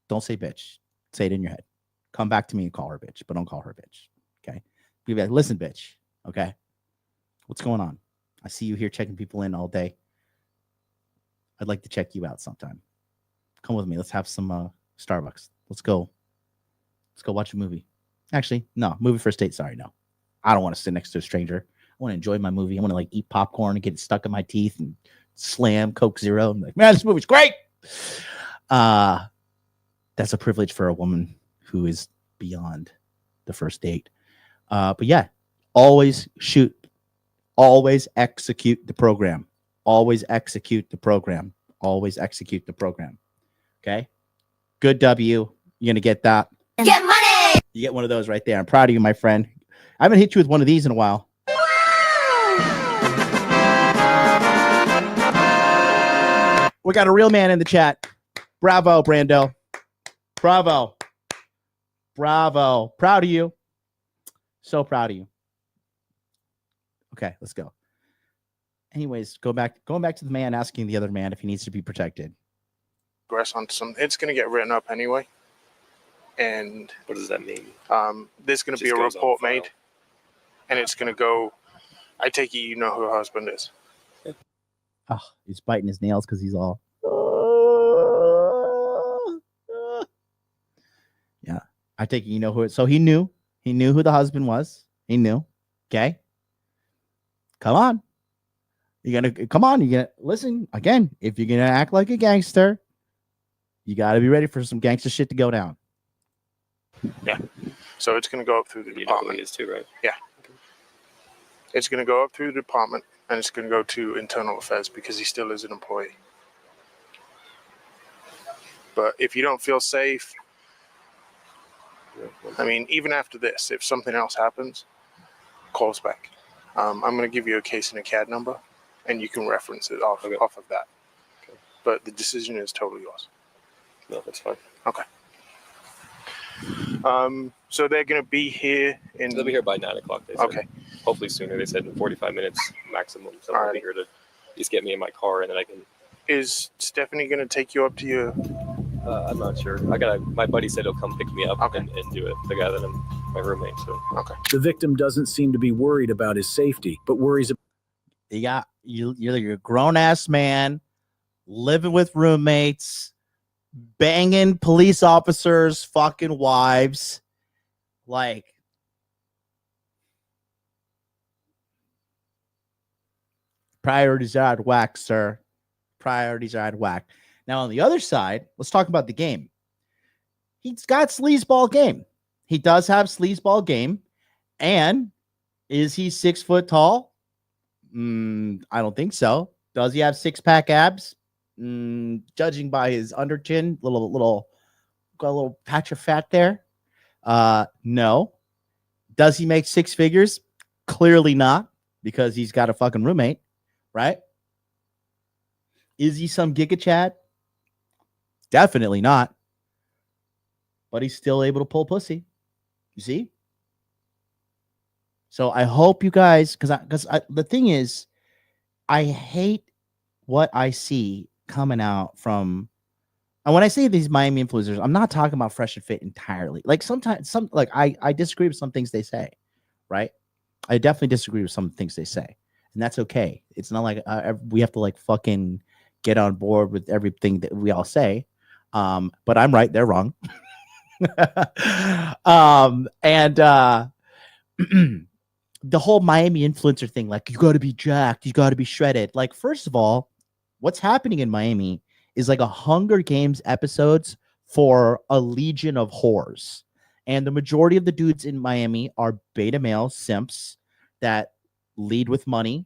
Don't say bitch. Say it in your head. Come back to me and call her bitch, but don't call her bitch. Okay. Be like, listen, bitch. Okay. What's going on? I see you here checking people in all day. I'd like to check you out sometime. Come with me. Let's have some Starbucks. Let's go watch a movie. Actually, no, movie first date. Sorry, no. I don't want to sit next to a stranger. I want to enjoy my movie. I want to like eat popcorn and get it stuck in my teeth and slam Coke Zero. I'm like, man, this movie's great. That's a privilege for a woman who is beyond the first date. But yeah, always shoot. Always execute the program. Always execute the program. Always execute the program. Okay? Good W. You're going to get that. Get money! You get one of those right there. I'm proud of you, my friend. I haven't hit you with one of these in a while. We got a real man in the chat. Bravo, Brando. Bravo. Bravo. Proud of you. So proud of you. Okay, let's go. Anyways, going back to the man asking the other man if he needs to be protected. Progress on some. It's going to get written up anyway. And what does that mean? There's going to be a report made, and it's going to go. I take it you know who her husband is. Oh, he's biting his nails because he's all. Yeah, I take it you know who it. So he knew who the husband was. He knew. Okay. Come on. You're gonna listen again. If you're gonna act like a gangster, you gotta be ready for some gangster shit to go down. Yeah. So it's gonna go up through the department. You know who he is too, right? Yeah. It's gonna go up through the department and it's gonna go to internal affairs because he still is an employee. But if you don't feel safe, I mean, even after this, if something else happens, call us back. I'm going to give you a case and a CAD number, and you can reference it off of that. Okay. But the decision is totally yours. No, that's fine. Okay. So they're going to be here in... They'll be here by 9 o'clock, they said. Okay. Hopefully sooner. They said in 45 minutes maximum. So I'll be here to just get me in my car, and then I can... Is Stephanie going to take you up to your... I'm not sure. My buddy said he'll come pick me up and do it. The guy that I'm my roommate. So okay. The victim doesn't seem to be worried about his safety, but worries. You're a grown ass man living with roommates, banging police officers' fucking wives. Like, priorities are out of whack, sir. Priorities are out of whack. Now, on the other side, let's talk about the game. He's got sleazeball game. He does have sleazeball game. And is he 6 foot tall? I don't think so. Does he have six-pack abs? Judging by his under chin, got a little patch of fat there. No. Does he make six figures? Clearly not, because he's got a fucking roommate, right? Is he some Giga Chad? Definitely not. But he's still able to pull pussy. You see? So I hope you guys, because the thing is, I hate what I see coming out from, and when I say these Miami influencers, I'm not talking about Fresh and Fit entirely. Like sometimes, I disagree with some things they say, right? I definitely disagree with some things they say, and that's okay. It's not like we have to like fucking get on board with everything that we all say. But I'm right, they're wrong. The whole Miami influencer thing, like, you got to be jacked, you got to be shredded. Like, first of all, what's happening in Miami is like a Hunger Games episodes for a legion of whores. And the majority of the dudes in Miami are beta male simps that lead with money,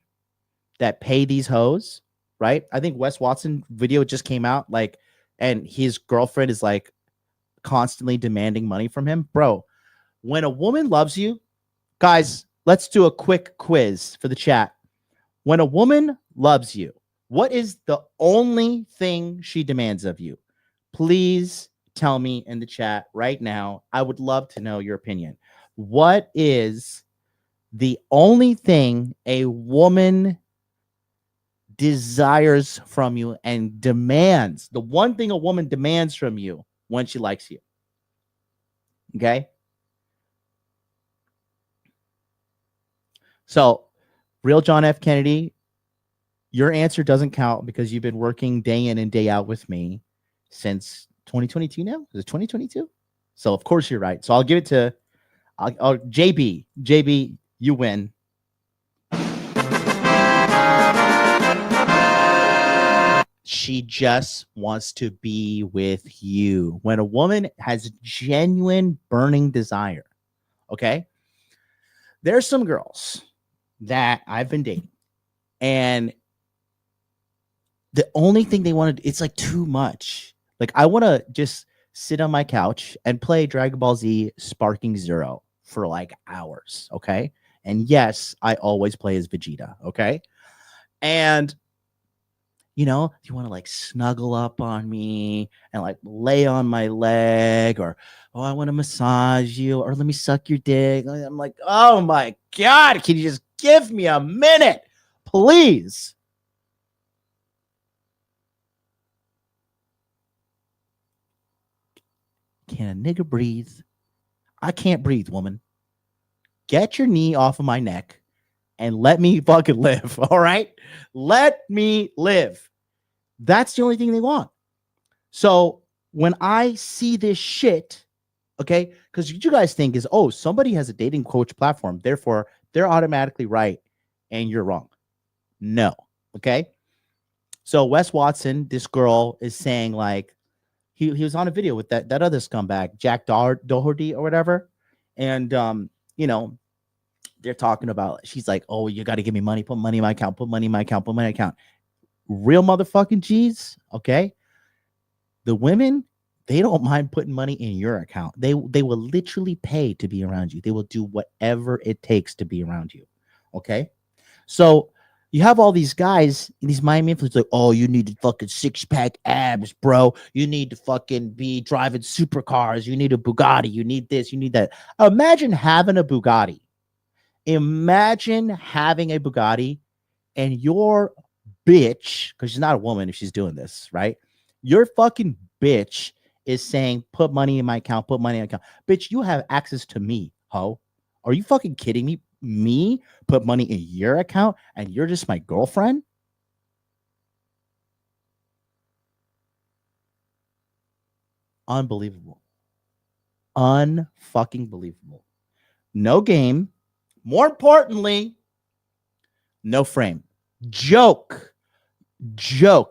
that pay these hoes, right? I think Wes Watson video just came out, like, and his girlfriend is like constantly demanding money from him. Bro, when a woman loves you, Guys, let's do a quick quiz for the chat. When a woman loves you, what is the only thing she demands of you? Please tell me in the chat right now. I would love to know your opinion. What is the only thing a woman desires from you and demands? The one thing a woman demands from you when she likes you. Okay? So, real John F. Kennedy, your answer doesn't count because you've been working day in and day out with me since 2022 now. Is it 2022? So, of course, you're right. So, I'll give it to JB. JB, you win. She just wants to be with you. When a woman has genuine burning desire, okay? There's some girls that I've been dating, and the only thing they want to, it's like too much. Like, I want to just sit on my couch and play Dragon Ball Z Sparking Zero for like hours, okay? And yes, I always play as Vegeta, okay? And you know, you want to like snuggle up on me and like lay on my leg, or, oh, I want to massage you, or let me suck your dick. I'm like, oh my God, can you just give me a minute, please? Can a nigga breathe? I can't breathe, woman. Get your knee off of my neck and let me fucking live, all right? Let me live. That's the only thing they want. So when I see this shit, okay, because you guys think is, oh, somebody has a dating coach platform, therefore they're automatically right and you're wrong. No, okay? So Wes Watson, this girl is saying like, he was on a video with that other scumbag, Jack Doherty or whatever. And, you know, they're talking about, she's like, oh, you got to give me money, put money in my account, put money in my account, put money in my account. Real motherfucking G's, okay? The women, they don't mind putting money in your account. They will literally pay to be around you. They will do whatever it takes to be around you, okay? So you have all these guys, these Miami influencers, like, oh, you need to fucking six-pack abs, bro. You need to fucking be driving supercars. You need a Bugatti. You need this. You need that. Imagine having a Bugatti. Imagine having a Bugatti and your bitch, because she's not a woman if she's doing this, right? Your fucking bitch is saying, put money in my account, put money in my account. Bitch, you have access to me, ho. Are you fucking kidding me? Me put money in your account and you're just my girlfriend? Unbelievable. Unfucking believable. No game. More importantly, no frame. Joke.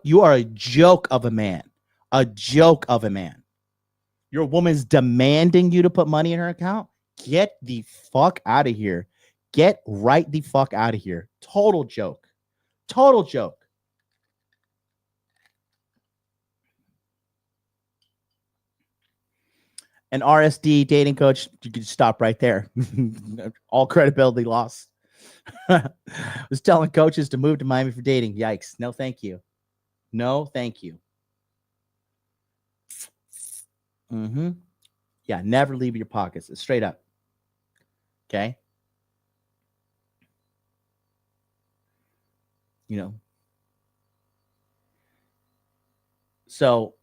You are a joke of a man. A joke of a man. Your woman's demanding you to put money in her account. Get the fuck out of here. Get right the fuck out of here. Total joke. Total joke. An RSD dating coach, you can stop right there. All credibility lost. Was telling coaches to move to Miami for dating. Yikes. No, thank you. No, thank you. Yeah, never leave your pockets. It's straight up. Okay. You know. So,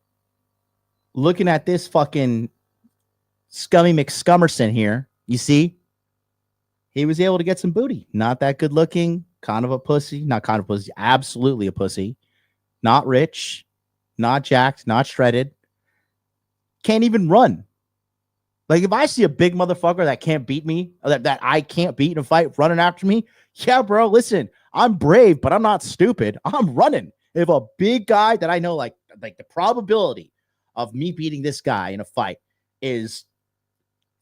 looking at this fucking Scummy McScummerson here, you see? He was able to get some booty. Not that good looking, kind of a pussy. Not kind of pussy, absolutely a pussy. Not rich, not jacked, not shredded. Can't even run. Like, if I see a big motherfucker that can't beat me, or that I can't beat in a fight running after me, yeah, bro, listen, I'm brave, but I'm not stupid. I'm running. If a big guy that I know, like the probability of me beating this guy in a fight is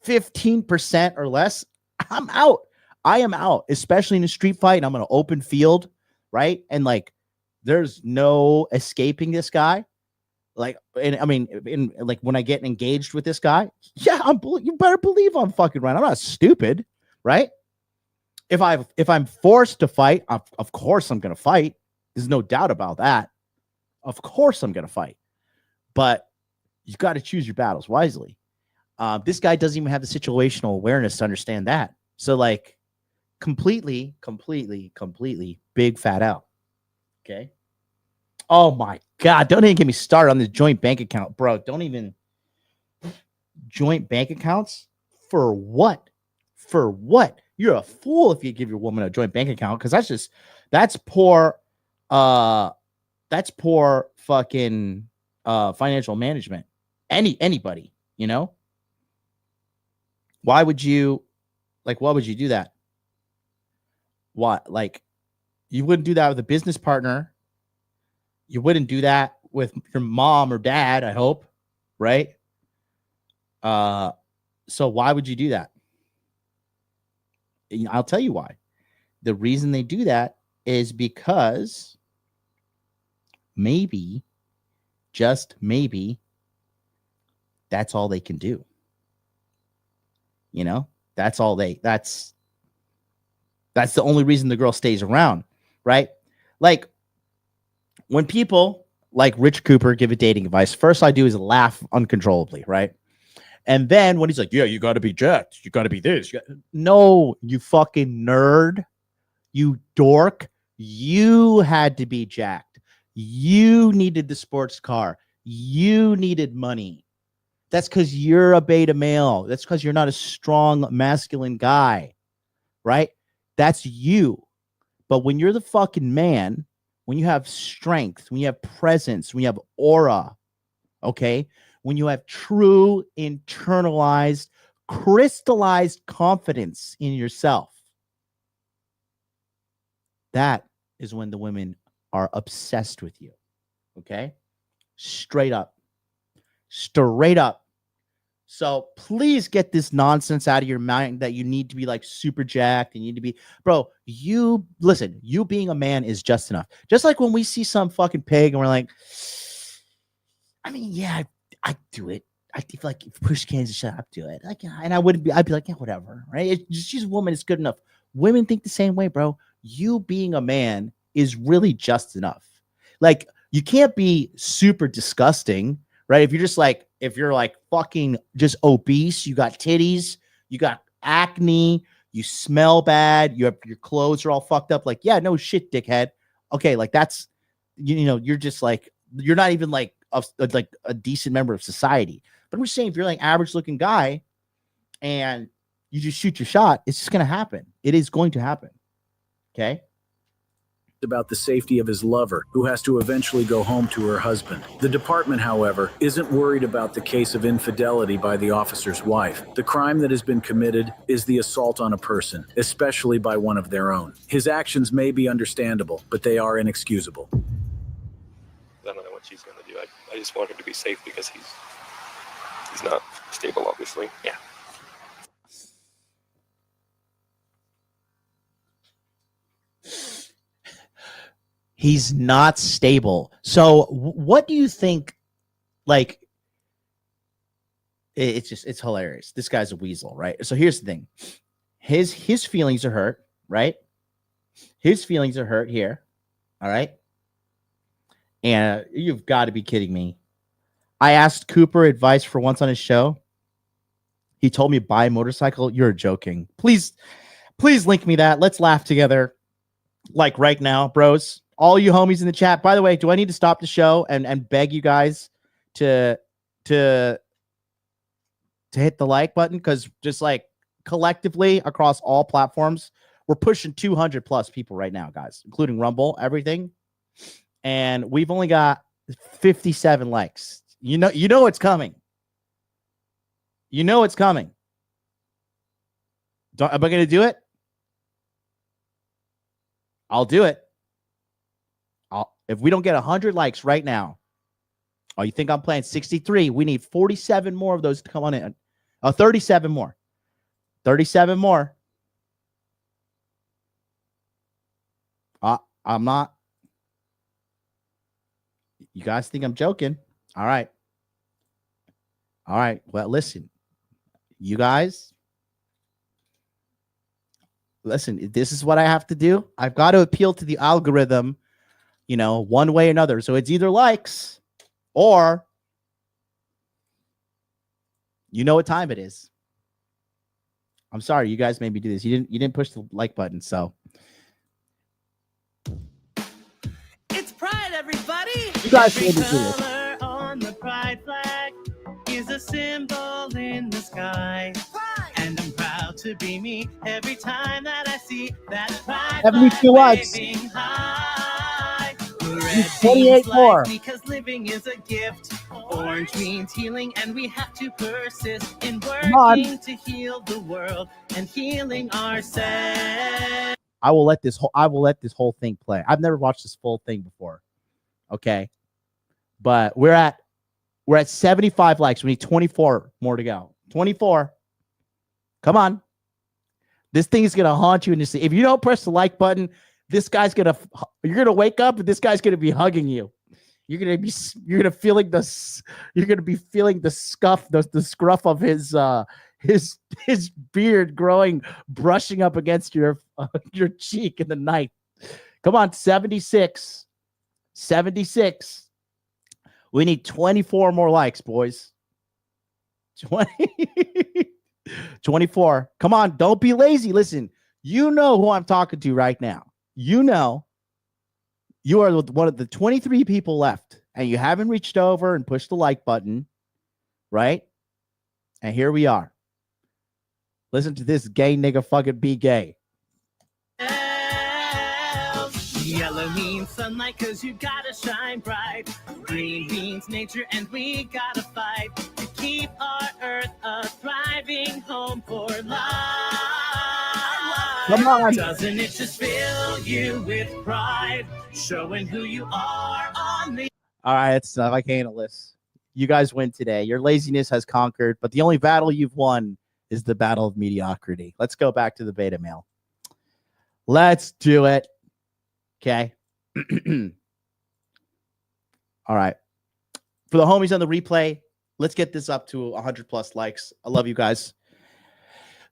15% or less, I'm out. I am out, especially in a street fight. I'm in an open field, right? And like, there's no escaping this guy. Like, and I mean, like when I get engaged with this guy, yeah, you better believe I'm fucking right. I'm not stupid, right? if I'm forced to fight, of course I'm going to fight. There's no doubt about that. Of course I'm going to fight. But you got to choose your battles wisely. This guy doesn't even have the situational awareness to understand that. So like completely big fat out. Okay. Oh my God. Don't even get me started on the joint bank account, bro. Don't even joint bank accounts for what? For what? You're a fool if you give your woman a joint bank account. Cause that's poor fucking financial management. Anybody, you know? Why would you do that? What? Like, you wouldn't do that with a business partner. You wouldn't do that with your mom or dad, I hope, right? So why would you do that? I'll tell you why. The reason they do that is because maybe, just maybe, that's all they can do. You know, that's the only reason the girl stays around, right? Like when people like Rich Cooper give a dating advice, first I do is laugh uncontrollably, right? And then when he's like, yeah, you got to be jacked. You got to be this. No, you fucking nerd. You dork. You had to be jacked. You needed the sports car. You needed money. That's because you're a beta male. That's because you're not a strong masculine guy, right? That's you. But when you're the fucking man, when you have strength, when you have presence, when you have aura, okay? When you have true internalized, crystallized confidence in yourself, that is when the women are obsessed with you, okay? Straight up. Straight up. So please get this nonsense out of your mind that you need to be like super jacked and you need to be, bro, you being a man is just enough. Just like when we see some fucking pig and we're like, I mean, yeah, I do it. I feel like if push cans to shut up, do it. Like, and I'd be like, yeah, whatever, right? She's a woman, it's good enough. Women think the same way, bro. You being a man is really just enough. Like, you can't be super disgusting, right? If you're like fucking just obese, you got titties, you got acne, you smell bad, your clothes are all fucked up. Like, yeah, no shit, dickhead. Okay, like that's, you know, you're just like, you're not even like a decent member of society. But I'm just saying, if you're like average looking guy and you just shoot your shot, it's just going to happen. It is going to happen. Okay. About the safety of his lover, who has to eventually go home to her husband. The department, however, isn't worried about the case of infidelity by the officer's wife. The crime that has been committed is the assault on a person, especially by one of their own. His actions may be understandable, but they are inexcusable. I don't know what she's going to do. I just want her to be safe because he's not stable, obviously. Yeah. He's not stable. So what do you think? Like, it's hilarious. This guy's a weasel, right? So here's the thing. His feelings are hurt, right? His feelings are hurt here. All right. And you've got to be kidding me. I asked Cooper advice for once on his show. He told me buy a motorcycle. You're joking. Please link me that. Let's laugh together. Like right now, bros. All you homies in the chat. By the way, do I need to stop the show and beg you guys to hit the like button? Because just like collectively across all platforms, we're pushing 200 plus people right now, guys, including Rumble, everything. And we've only got 57 likes. You know it's coming. You know it's coming. Am I going to do it? I'll do it. If we don't get 100 likes right now, oh, you think I'm playing 63? We need 47 more of those to come on in. 37 more. 37 more. I'm not. You guys think I'm joking? All right. All right. Well, listen, you guys, listen, this is what I have to do. I've got to appeal to the algorithm, you know, one way or another. So it's either likes or you know what time it is. I'm sorry, you guys made me do this. You didn't push the like button, so it's Pride, everybody. You guys made me do this. Color on the pride flag is a symbol in the sky. Pride. And I'm proud to be me every time that I see that pride 72 likes. High. Red 28 more. Because living is a gift. Orange means healing, and we have to persist in working to heal the world and healing ourselves. I will let this whole thing play. I've never watched this full thing before. Okay. But we're at 75 likes. We need 24 more to go. 24. Come on. This thing is gonna haunt you in this. If you don't press the like button, you're gonna wake up and this guy's gonna be hugging you. You're gonna be feeling the scuff, the scruff of his beard growing, brushing up against your cheek in the night. Come on, 76. We need 24 more likes, boys. 24. Come on, don't be lazy. Listen, you know who I'm talking to right now. You know you are one of the 23 people left, and you haven't reached over and pushed the like button, right? And here we are. Listen to this gay nigga fucking be gay. Yellow means sunlight, cause you gotta shine bright. Green means nature, and we gotta fight to keep our earth a thriving home for life. Come on. Doesn't it just fill you with pride, showing who you are on the... All right, it's enough. I can't handle this. You guys win today. Your laziness has conquered, but the only battle you've won is the battle of mediocrity. Let's go back to the beta mail. Let's do it. Okay. All right. For the homies on the replay, let's get this up to 100 plus likes. I love you guys.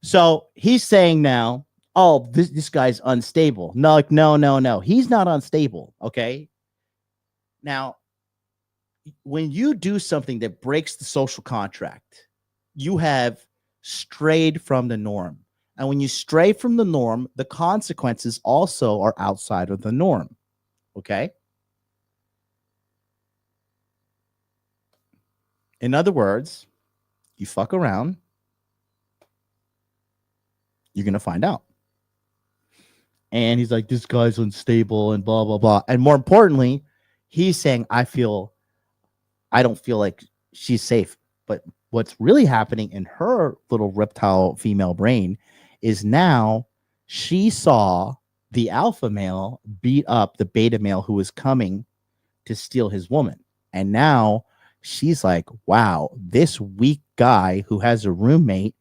So he's saying now, oh, this guy's unstable. No, like, no. He's not unstable. Okay. Now, when you do something that breaks the social contract, you have strayed from the norm. And when you stray from the norm, the consequences also are outside of the norm. Okay? In other words, you fuck around, you're going to find out. And he's like, this guy's unstable and blah, blah, blah. And more importantly, he's saying, I don't feel like she's safe. But what's really happening in her little reptile female brain is now she saw the alpha male beat up the beta male who was coming to steal his woman. And now she's like, wow, this weak guy who has a roommate,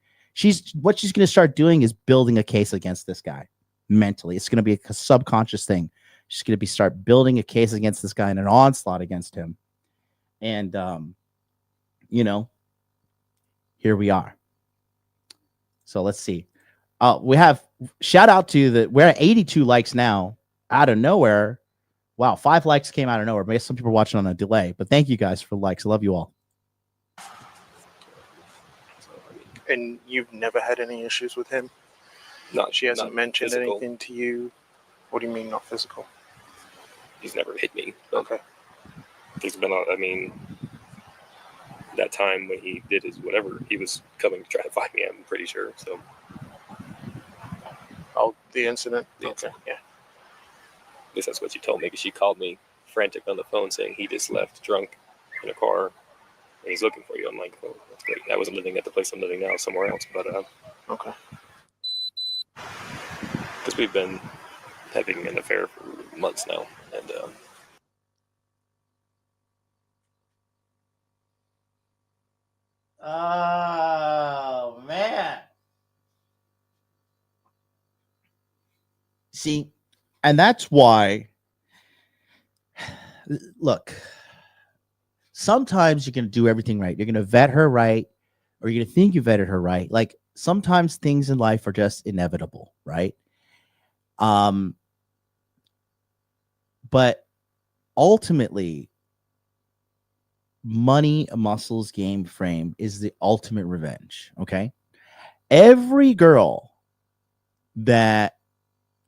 what she's going to start doing is building a case against this guy mentally. It's going to be a subconscious thing. She's going to start building a case against this guy and an onslaught against him. And, here we are. So let's see. We have shout out to we're at 82 likes now out of nowhere. Wow, 5 likes came out of nowhere. Maybe some people are watching on a delay, but thank you guys for the likes. I love you all. And you've never had any issues with him? She hasn't mentioned physical. Anything to you? What do you mean not physical? He's never hit me. Okay. He's been on, that time when he did his whatever, he was coming to try to fight me, I'm pretty sure. So. Oh, the incident? Okay. Yeah. At least that's what she told me, because she called me frantic on the phone saying he just left drunk in a car and he's looking for you. I'm like, oh, that's great. I wasn't living at the place I'm living now, somewhere else. But okay. Because we've been having an affair for months now, and oh man. See, and that's why, look, sometimes you're going to do everything right. You're going to vet her right, or you're going to think you vetted her right. Like, sometimes things in life are just inevitable, right? But ultimately, money, muscles, game, frame is the ultimate revenge. Okay. Every girl that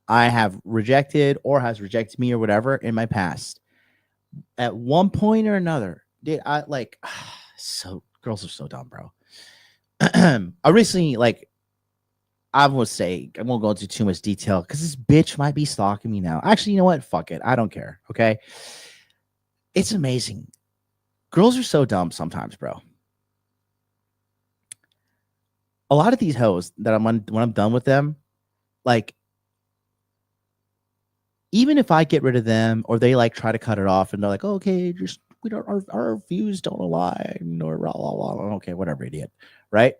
I have rejected or has rejected me or whatever in my past, at one point or another, I like, so girls are so dumb, bro. I recently, like, I won't go into too much detail because this bitch might be stalking me now. Actually, you know what? Fuck it. I don't care. Okay. It's amazing. Girls are so dumb sometimes, bro. A lot of these hoes that when I'm done with them, like, even if I get rid of them or they like try to cut it off and they're like, oh, okay, just we don't our views don't align or blah, blah, blah. Okay, whatever, idiot. Right?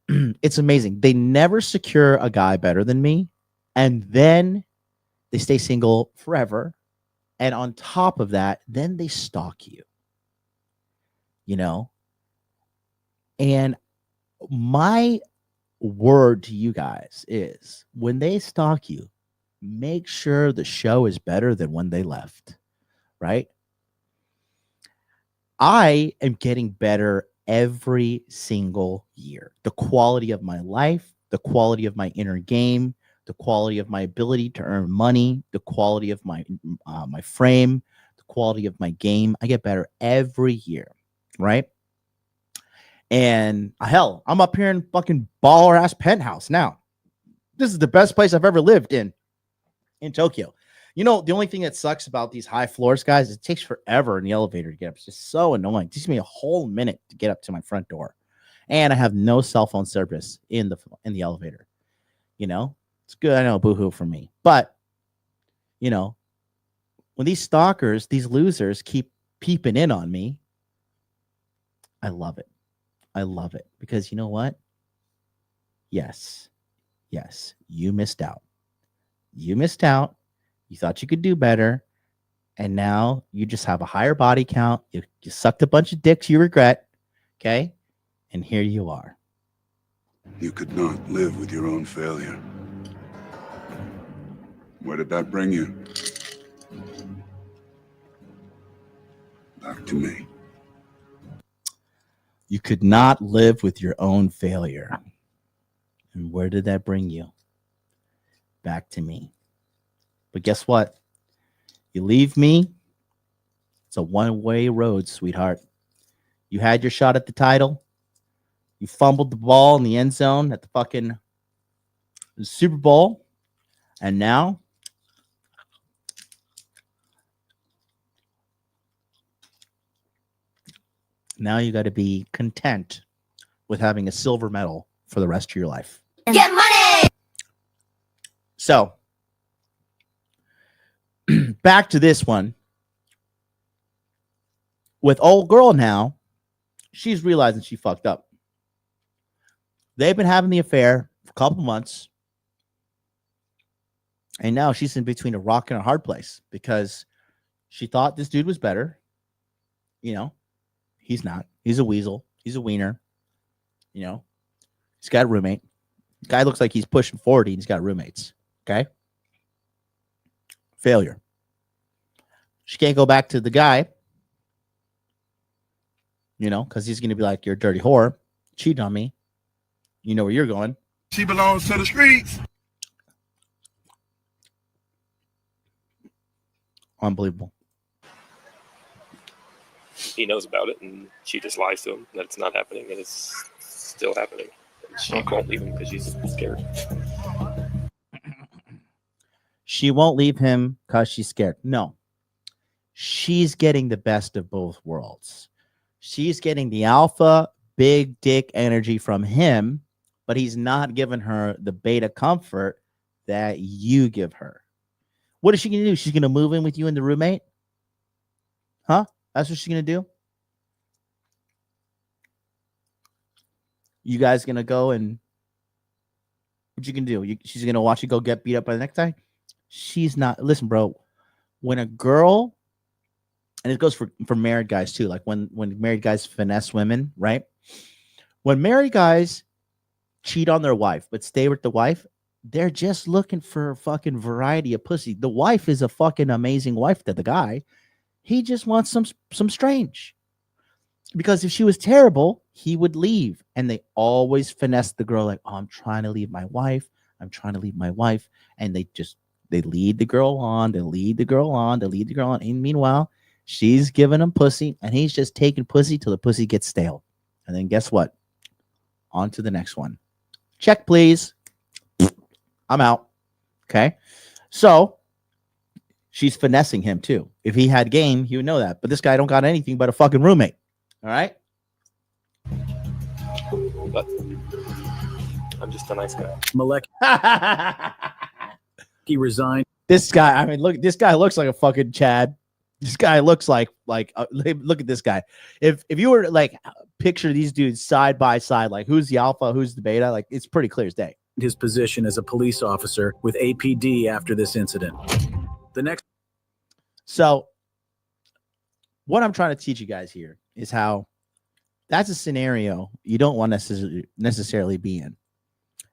It's amazing. They never secure a guy better than me, and then they stay single forever. And on top of that, then they stalk you. You know? And my word to you guys is when they stalk you, make sure the show is better than when they left, right? I am getting better every single year. The quality of my life, the quality of my inner game, the quality of my ability to earn money, the quality of my my frame, the quality of my game. I get better every year, right? And hell, I'm up here in fucking baller ass penthouse now. This is the best place I've ever lived in Tokyo. You know, the only thing that sucks about these high floors, guys, it takes forever in the elevator to get up. It's just so annoying. It takes me a whole minute to get up to my front door. And I have no cell phone service in the elevator. You know, it's good. I know, boohoo for me. But, you know, when these stalkers, these losers keep peeping in on me, I love it. I love it. Because you know what? Yes, you missed out. You missed out. You thought you could do better. And now you just have a higher body count. You sucked a bunch of dicks you regret. Okay? And here you are. You could not live with your own failure. Where did that bring you? Back to me. You could not live with your own failure. And where did that bring you? Back to me. But guess what? You leave me, it's a one-way road, sweetheart. You had your shot at the title. You fumbled the ball in the end zone at the fucking Super Bowl. And now you got to be content with having a silver medal for the rest of your life. Get money! So, back to this one. With old girl now, she's realizing she fucked up. They've been having the affair for a couple months. And now she's in between a rock and a hard place because she thought this dude was better. You know, he's not. He's a weasel. He's a wiener. You know, he's got a roommate. Guy looks like he's pushing 40 and he's got roommates. Okay. Failure. She can't go back to the guy, you know, because he's going to be like, you're a dirty whore. Cheat on me. You know where you're going. She belongs to the streets. Unbelievable. He knows about it, and she just lies to him that it's not happening, and it's still happening. And she won't leave him because she's scared. She won't leave him because she's scared. No. She's getting the best of both worlds. She's getting the alpha, big dick energy from him, but he's not giving her the beta comfort that you give her. What is she going to do? She's going to move in with you and the roommate? Huh? That's what she's going to do? You guys going to go and what you going to do? She's going to watch you go get beat up by the next guy? She's not. Listen, bro, when a girl, and it goes for married guys too, like when married guys finesse women, right? When married guys cheat on their wife but stay with the wife, they're just looking for a fucking variety of pussy. The wife is a fucking amazing wife to the guy. He just wants some strange. Because if she was terrible, he would leave. And they always finesse the girl like, oh, I'm trying to leave my wife. I'm trying to leave my wife. And they lead the girl on. They lead the girl on. They lead the girl on. And meanwhile, she's giving him pussy. And he's just taking pussy till the pussy gets stale. And then guess what? On to the next one. Check, please. I'm out. Okay. So she's finessing him too. If he had game, he would know that. But this guy don't got anything but a fucking roommate. All right. But I'm just a nice guy. Malek. He resigned. This guy, I mean, look, this guy looks like a fucking Chad. This guy looks like look at this guy. If you were like picture these dudes side by side, like who's the alpha, who's the beta, like it's pretty clear as day. His position as a police officer with APD after this incident. The next. So what I'm trying to teach you guys here is how that's a scenario you don't want to necessarily be in.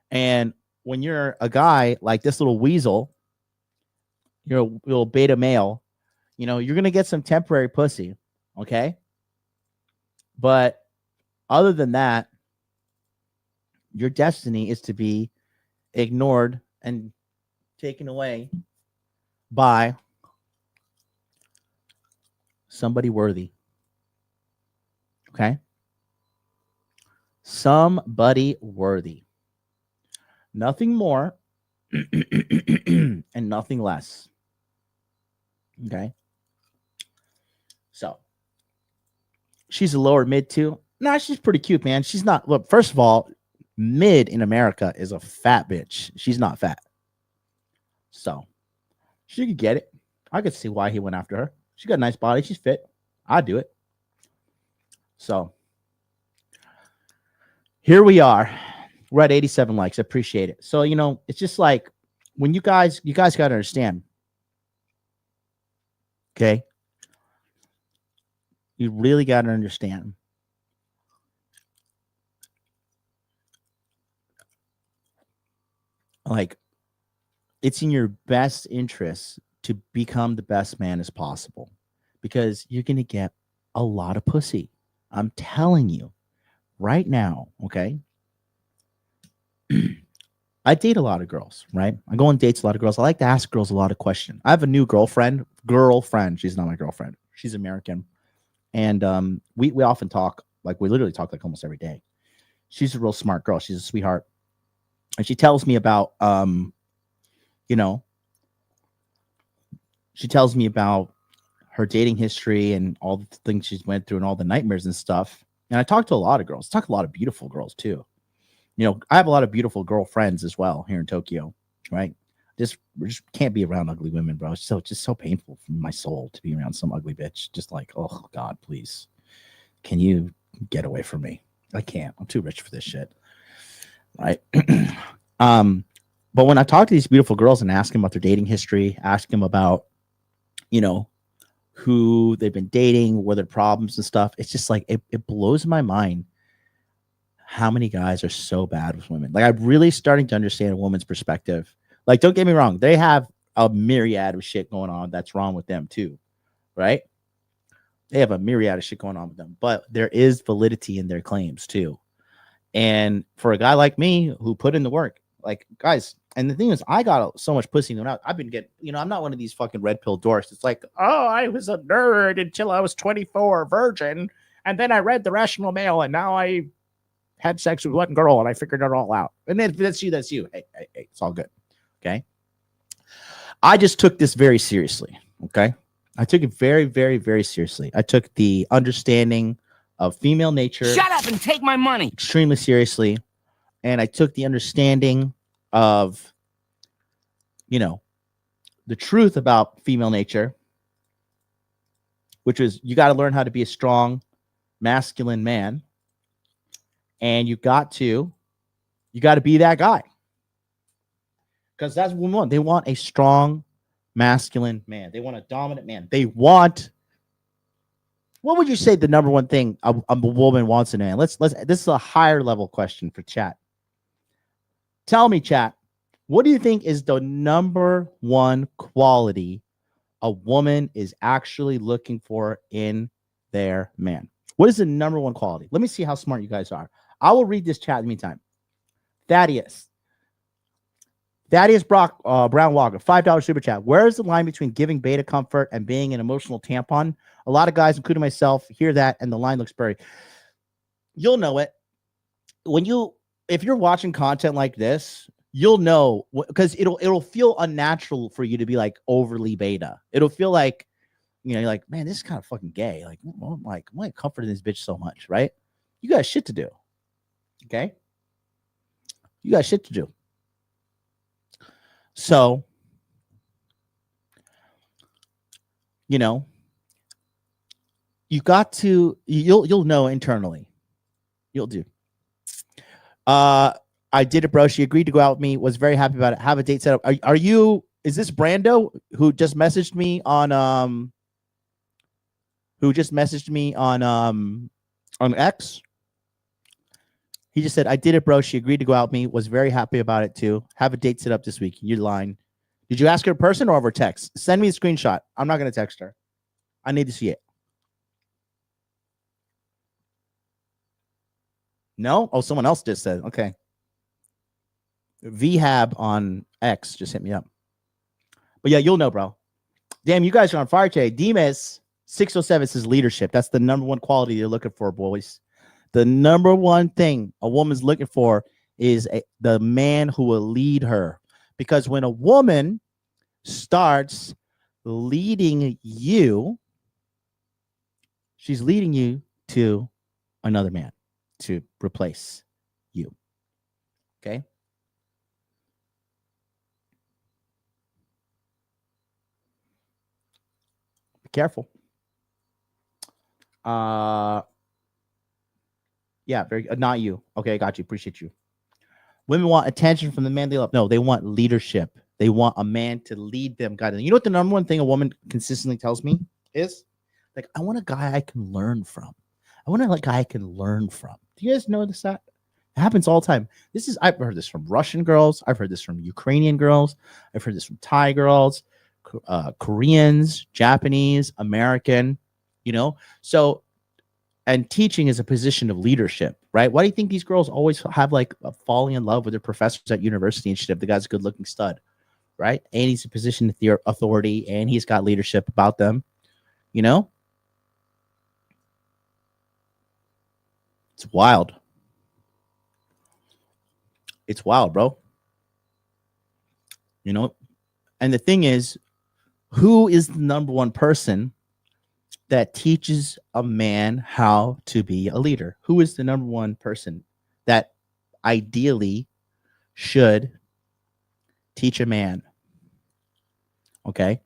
And when you're a guy like this little weasel, you're a little beta male, you know, you're going to get some temporary pussy. Okay. But other than that, your destiny is to be ignored and taken away by somebody worthy. Okay. Somebody worthy. Nothing more and nothing less. Okay. So she's a lower mid too. Nah, she's pretty cute, man. She's not. Look, first of all, mid in America is a fat bitch. She's not fat. So she could get it. I could see why he went after her. She got a nice body. She's fit. I'd do it. So here we are. We're at 87 likes. I appreciate it. So, you know, it's just like when you guys got to understand. Okay. You really got to understand. Like, it's in your best interest to become the best man as possible because you're going to get a lot of pussy. I'm telling you right now. Okay. I date a lot of girls, right? I go on dates a lot of girls. I like to ask girls a lot of questions. I have a new girlfriend. She's not my girlfriend. She's American. And we often talk, like we literally talk like almost every day. She's a real smart girl. She's a sweetheart. And she tells me about, you know, she tells me about her dating history and all the things she's went through and all the nightmares and stuff. And I talk to a lot of girls. I talk to a lot of beautiful girls too. You know, I have a lot of beautiful girlfriends as well here in Tokyo, right? We just can't be around ugly women, bro. It's just so painful for my soul to be around some ugly bitch. Just like, oh God, please, can you get away from me? I can't. I'm too rich for this shit, right? But when I talk to these beautiful girls and ask them about their dating history, ask them about, you know, who they've been dating, what their problems and stuff, it's just like it blows my mind how many guys are so bad with women. Like, I'm really starting to understand a woman's perspective. Like, don't get me wrong, they have a myriad of shit going on that's wrong with them too, right? They have a myriad of shit going on with them, but there is validity in their claims too. And for a guy like me who put in the work, like, guys, and the thing is, I got so much pussy when I've been getting, you know, I'm not one of these fucking red pill dorks. It's like, oh, I was a nerd until I was 24, virgin, and then I read The Rational Male, and now I had sex with one girl and I figured it all out. And then if that's you. Hey, it's all good. Okay. I just took this very seriously. Okay. I took it very, very, very seriously. I took the understanding of female nature. Shut up and take my money. Extremely seriously. And I took the understanding of, you know, the truth about female nature, which is you got to learn how to be a strong, masculine man. And you got to be that guy. Because that's what we want. They want a strong, masculine man. They want a dominant man. They want, what would you say the number one thing a woman wants in a man? Let's this is a higher level question for chat. Tell me, chat, What do you think is the number one quality a woman is actually looking for in their man? What is the number one quality? Let me see how smart you guys are. I will read this chat in the meantime. Thaddeus Brown Walker, $5 super chat. Where is the line between giving beta comfort and being an emotional tampon? A lot of guys, including myself, hear that and the line looks blurry. You'll know it if you're watching content like this. You'll know, because it'll feel unnatural for you to be like overly beta. It'll feel like, you're like, man, this is kind of fucking gay. Like, why comforting this bitch so much, right? You got shit to do. Okay, you got shit to do. So, you got to, you'll know internally. You'll do. I did it, bro. She agreed to go out with me. Was very happy about it. Have a date set up. Are you? Is this Brando who just messaged me on X? He just said, I did it, bro. She agreed to go out with me. Was very happy about it too. Have a date set up this week. You're lying. Did you ask her in person or over text? Send me a screenshot. I'm not gonna text her. I need to see it. No? Oh, someone else just said. Okay. VHAB on X just hit me up. But yeah, you'll know, bro. Damn, you guys are on fire today. Demas 607 says leadership. That's the number one quality you're looking for, boys. The number one thing a woman's looking for is the man who will lead her. Because when a woman starts leading you, she's leading you to another man to replace you. Okay? Be careful. Yeah, very not you. Okay, I got you. Appreciate you. Women want attention from the man they love. No, they want leadership. They want a man to lead them, guide them. You know what the number one thing a woman consistently tells me is? Like, I want a guy I can learn from. I want a guy I can learn from. Do you guys notice that? It happens all the time. I've heard this from Russian girls. I've heard this from Ukrainian girls. I've heard this from Thai girls, Koreans, Japanese, American, So, and teaching is a position of leadership, right? Why do you think these girls always have falling in love with their professors at university and shit if the guy's a good looking stud, right? And he's a position of authority and he's got leadership about them, It's wild. It's wild, bro. And the thing is, who is the number one person that teaches a man how to be a leader? Who is the number one person that ideally should teach a man, okay,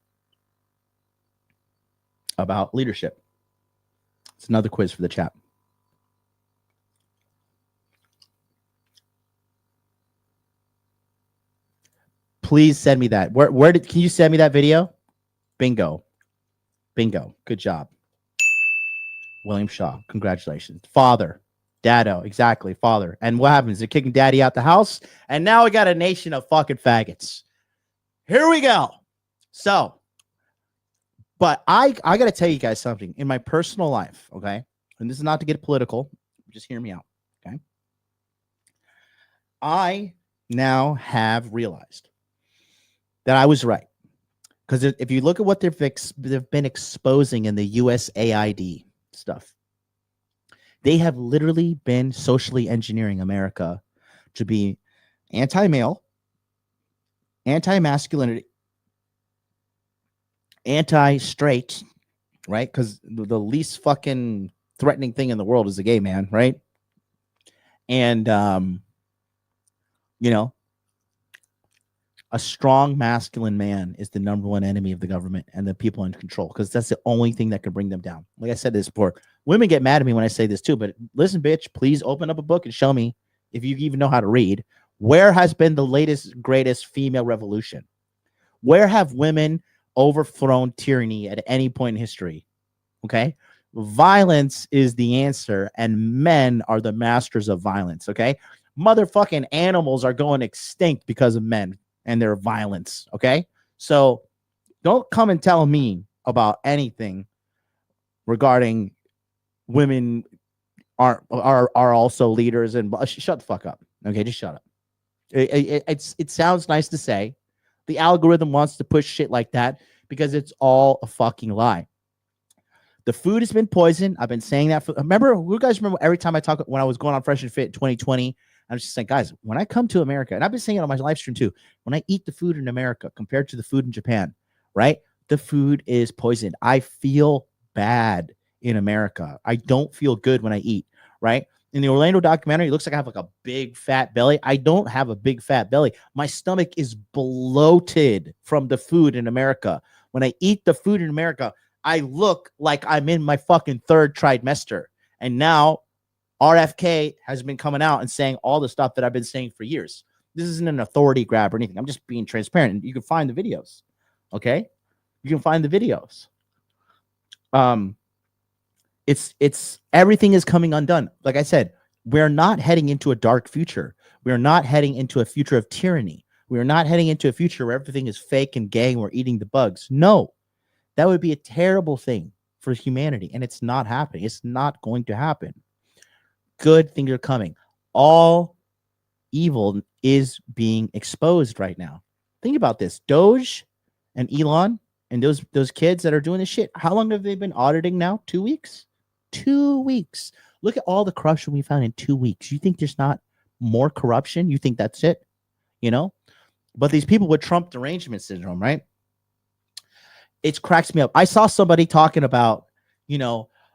about leadership? It's another quiz for the chat. Please send me that. Can you send me that video? Bingo. Good job. William Shaw. Congratulations. Father. Daddo. Exactly. Father. And what happens? They're kicking daddy out the house. And now we got a nation of fucking faggots. Here we go. So, but I got to tell you guys something. In my personal life, okay? And this is not to get political. Just hear me out, okay? I now have realized that I was right. Because if you look at what they've been exposing in the USAID stuff, they have literally been socially engineering America to be anti-male, anti-masculinity, anti-straight, right? Because the least fucking threatening thing in the world is a gay man, right? And, a strong masculine man is the number one enemy of the government and the people in control, because that's the only thing that can bring them down. Like I said this before, women get mad at me when I say this too, but listen, bitch, please open up a book and show me, if you even know how to read, where has been the latest, greatest female revolution? Where have women overthrown tyranny at any point in history? Okay. Violence is the answer, and men are the masters of violence. Okay. Motherfucking animals are going extinct because of men. and their violence. Okay, so don't come and tell me about anything regarding women are also leaders and shut the fuck up. Okay, just shut up. It sounds nice to say. The algorithm wants to push shit like that because it's all a fucking lie. The food has been poisoned. I've been saying that. Remember, you guys remember every time I talk when I was going on Fresh and Fit in 2020, I was just saying, guys, when I come to America, and I've been saying it on my live stream too, when I eat the food in America compared to the food in Japan, right? The food is poisoned. I feel bad in America. I don't feel good when I eat, right? In the Orlando documentary, it looks like I have like a big fat belly. I don't have a big fat belly. My stomach is bloated from the food in America. When I eat the food in America, I look like I'm in my fucking third trimester. And now RFK has been coming out and saying all the stuff that I've been saying for years. This isn't an authority grab or anything. I'm just being transparent. And you can find the videos. Okay? You can find the videos. It's everything is coming undone. Like I said, we're not heading into a dark future. We're not heading into a future of tyranny. We're not heading into a future where everything is fake and gay and we're eating the bugs. No, that would be a terrible thing for humanity. And it's not happening. It's not going to happen. Good things are coming. All evil is being exposed right now. Think about this. Doge and Elon and those kids that are doing this shit. How long have they been auditing now? 2 weeks? 2 weeks. Look at all the corruption we found in 2 weeks. You think there's not more corruption? You think that's it? You know? But these people with Trump derangement syndrome, right? It cracks me up. I saw somebody talking about,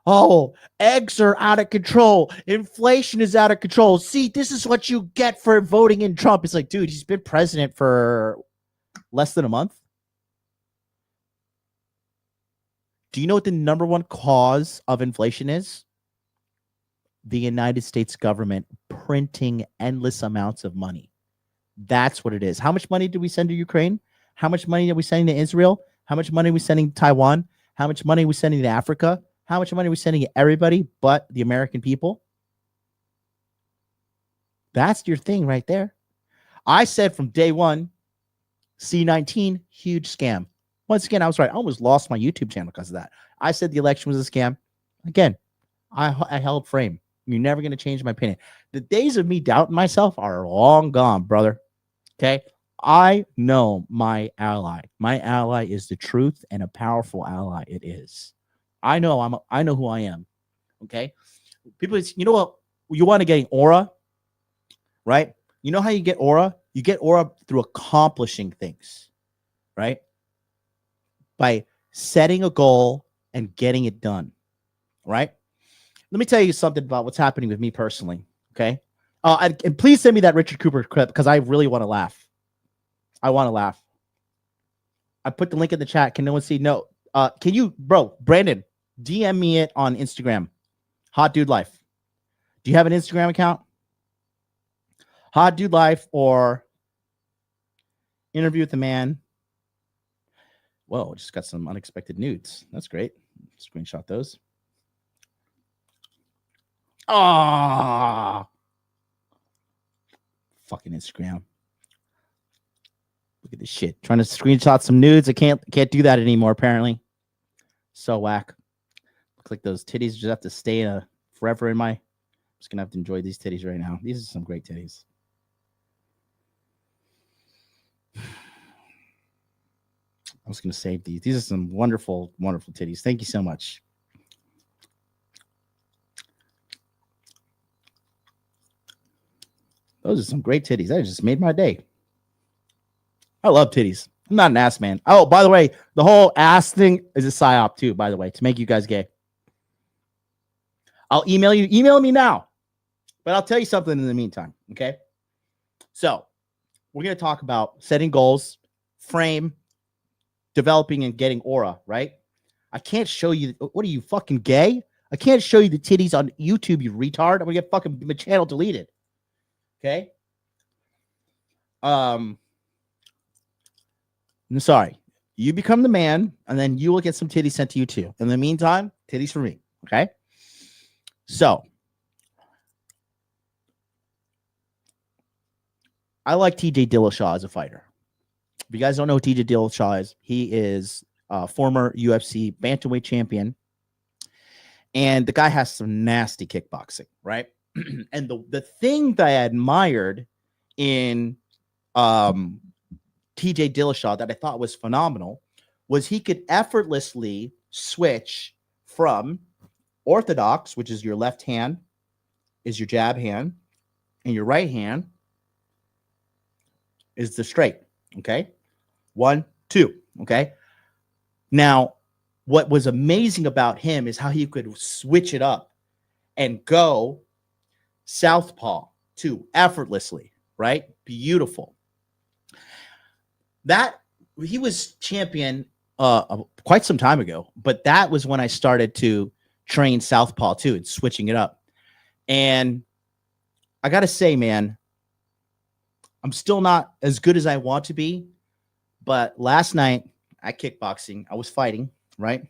oh, eggs are out of control. Inflation is out of control. See, this is what you get for voting in Trump. It's like, dude, he's been president for less than a month. Do you know what the number one cause of inflation is? The United States government printing endless amounts of money. That's what it is. How much money did we send to Ukraine? How much money are we sending to Israel? How much money are we sending to Taiwan? How much money are we sending to Africa? How much money are we sending to everybody but the American people? That's your thing right there. I said from day one, C-19, huge scam. Once again, I was right. I almost lost my YouTube channel because of that. I said the election was a scam. Again, I held frame. You're never going to change my opinion. The days of me doubting myself are long gone, brother. Okay? I know my ally. My ally is the truth, and a powerful ally it is. I know who I am. Okay? People, you know what? You want to get aura, right? You know how you get aura? You get aura through accomplishing things, right? By setting a goal and getting it done, right? Let me tell you something about what's happening with me personally, okay? And please send me that Richard Cooper clip because I really want to laugh. I want to laugh. I put the link in the chat. Can no one see? No. Can you, Brandon, DM me it on Instagram. Hot Dude Life. Do you have an Instagram account? Hot Dude Life or Interview with the Man. Whoa, just got some unexpected nudes. That's great. Screenshot those. Ah, fucking Instagram. Look at this shit. Trying to screenshot some nudes. I can't do that anymore, apparently. So whack. Looks like those titties just have to stay forever in my... I'm just going to have to enjoy these titties right now. These are some great titties. I was going to save these. These are some wonderful, wonderful titties. Thank you so much. Those are some great titties. That just made my day. I love titties. I'm not an ass man. Oh, by the way, the whole ass thing is a psyop too, by the way, to make you guys gay. I'll email you. Email me now. But I'll tell you something in the meantime, okay? So, we're going to talk about setting goals, frame, developing and getting aura, right? I can't show you. What are you, fucking gay? I can't show you the titties on YouTube, you retard. I'm going to get fucking my channel deleted. Okay? I'm sorry. You become the man, and then you will get some titties sent to you too. In the meantime, titties for me. Okay? So, I like TJ Dillashaw as a fighter. If you guys don't know who TJ Dillashaw is, he is a former UFC bantamweight champion. And the guy has some nasty kickboxing, right? And the thing that I admired in TJ Dillashaw that I thought was phenomenal was he could effortlessly switch from orthodox, which is your left hand, is your jab hand, and your right hand is the straight. Okay. 1, 2. Okay. Now, what was amazing about him is how he could switch it up and go southpaw too effortlessly, right? Beautiful. That he was champion quite some time ago, but that was when I started to train southpaw too and switching it up. And I got to say, man, I'm still not as good as I want to be, but last night at kickboxing, I was fighting, right?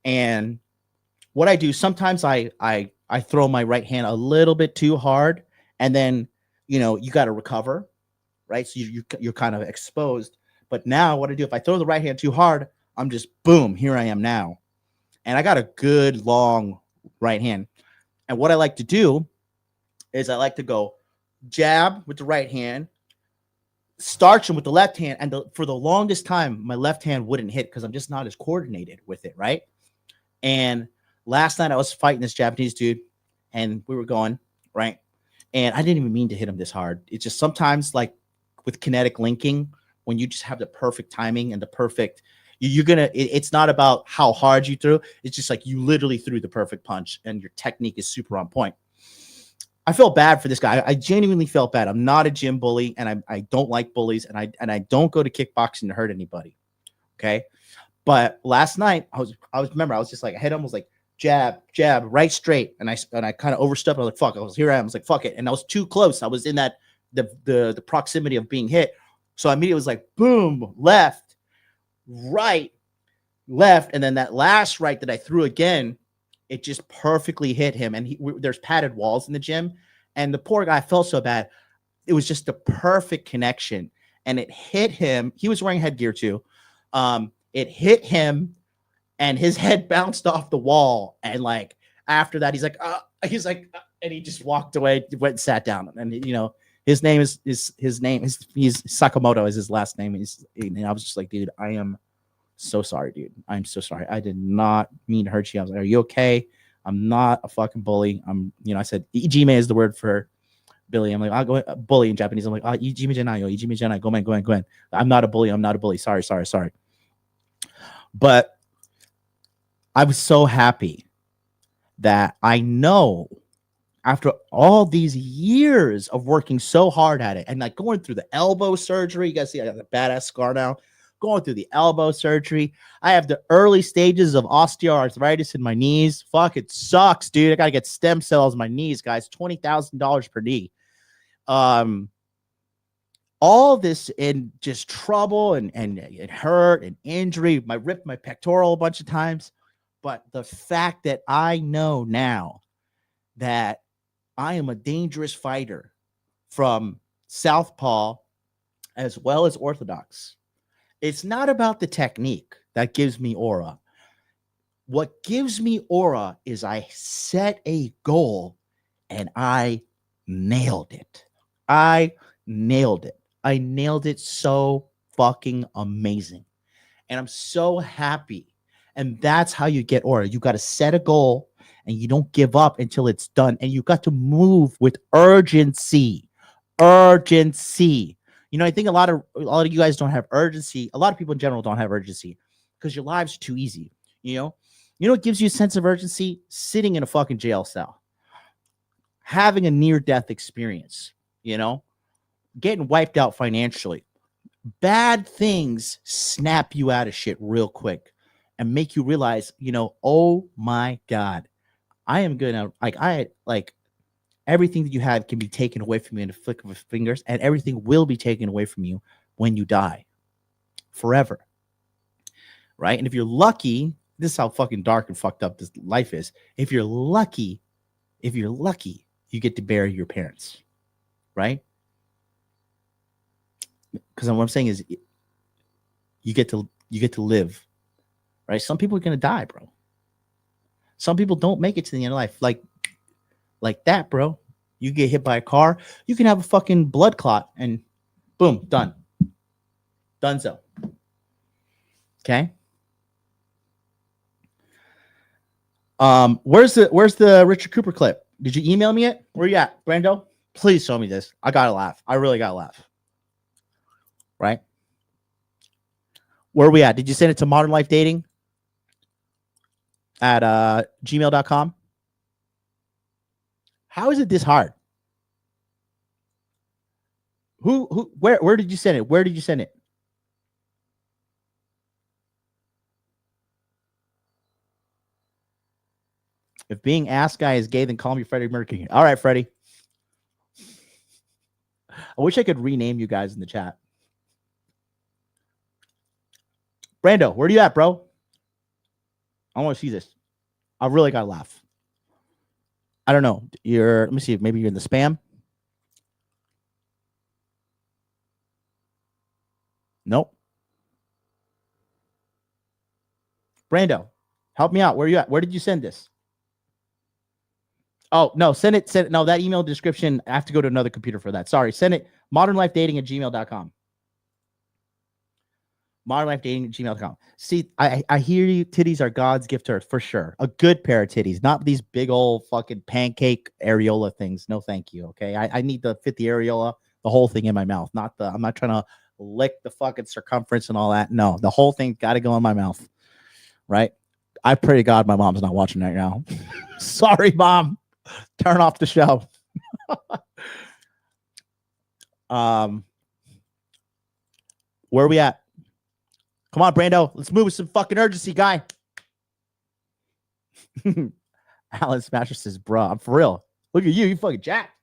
And what I do, sometimes I throw my right hand a little bit too hard, and then, you know, you got to recover, right? So you're kind of exposed. But now what I do, if I throw the right hand too hard, I'm just, boom, here I am now. And I got a good long right hand. And what I like to do is I like to go jab with the right hand, starch him with the left hand. And for the longest time, my left hand wouldn't hit because I'm just not as coordinated with it, right? And last night I was fighting this Japanese dude and we were going, right? And I didn't even mean to hit him this hard. It's just sometimes, like with kinetic linking, when you just have the perfect timing and the perfect, it's not about how hard you threw. It's just like you literally threw the perfect punch and your technique is super on point. I felt bad for this guy. I genuinely felt bad. I'm not a gym bully, and I don't like bullies, and I don't go to kickboxing to hurt anybody. Okay. But last night I was just like, I hit him, was like jab, right straight. And I kind of overstepped. I was like, fuck, here I am. I was like, fuck it. And I was too close. I was in that, the proximity of being hit. So I immediately was like, boom, left, right, left. And then that last right that I threw again, it just perfectly hit him. And there's padded walls in the gym. And the poor guy felt so bad. It was just a perfect connection. And it hit him. He was wearing headgear too. It hit him and his head bounced off the wall. And like, after that, he's like, and he just walked away, went and sat down. And, you know, his name is Sakamoto is his last name. And I was just like, dude, I am so sorry, dude. I'm so sorry. I did not mean to hurt you. I was like, are you okay? I'm not a fucking bully. I said, Ijime is the word for Billy. I'm like, I'll go bully in Japanese. I'm like, Ijime janai, go in. I'm not a bully. Sorry. But I was so happy that I know after all these years of working so hard at it and like going through the elbow surgery, you guys see I got a badass scar now, going through the elbow surgery. I have the early stages of osteoarthritis in my knees. Fuck, it sucks, dude. I got to get stem cells in my knees, guys. $20,000 per knee. All this in just trouble and it hurt and injury. I ripped my pectoral a bunch of times. But the fact that I know now that I am a dangerous fighter from southpaw as well as orthodox. It's not about the technique that gives me aura. What gives me aura is I set a goal and I nailed it. I nailed it so fucking amazing. And I'm so happy. And that's how you get aura. You got to set a goal and you don't give up until it's done. And you got to move with urgency. You know, I think a lot of you guys don't have urgency. A lot of people in general don't have urgency because your lives are too easy. You know what gives you a sense of urgency? Sitting in a fucking jail cell, having a near-death experience, you know, getting wiped out financially. Bad things snap you out of shit real quick and make you realize, you know, oh my God, I am gonna everything that you have can be taken away from you in a flick of a fingers, and everything will be taken away from you when you die forever. Right? And if you're lucky, this is how fucking dark and fucked up this life is. If you're lucky, you get to bury your parents. Right? because what I'm saying is you get to live, right? Some people are gonna die, bro. Some people don't make it to the end of life, like that, bro. You get hit by a car, you can have a fucking blood clot, and boom, done. Dunzo. Okay. Where's the Richard Cooper clip? Did you email me it? Where you at, Brando? Please show me this. I gotta laugh. I really gotta laugh. Right? Where are we at? Did you send it to Modern Life Dating at gmail.com? How is it this hard? Where did you send it? Where did you send it? If being ass guy is gay, then call me Freddie Mercury. All right, Freddie. I wish I could rename you guys in the chat. Brando, where are you at, bro? I want to see this. I really gotta laugh. I don't know. Let me see. Maybe you're in the spam. Nope. Brando, help me out. Where are you at? Where did you send this? Oh, no, send it. No, that email description, I have to go to another computer for that. Sorry, send it modernlifedating@gmail.com. Modernlifedating@gmail.com. See, I hear you. Titties are God's gift to earth, for sure. A good pair of titties, not these big old fucking pancake areola things. No, thank you, okay? I need to fit the areola, the whole thing in my mouth, I'm not trying to lick the fucking circumference and all that. No, the whole thing got to go in my mouth, right? I pray to God my mom's not watching right now. Sorry, Mom. Turn off the show. Where are we at? Come on, Brando. Let's move with some fucking urgency, guy. Alan Smasher says, bro, I'm for real. Look at you. You fucking jacked.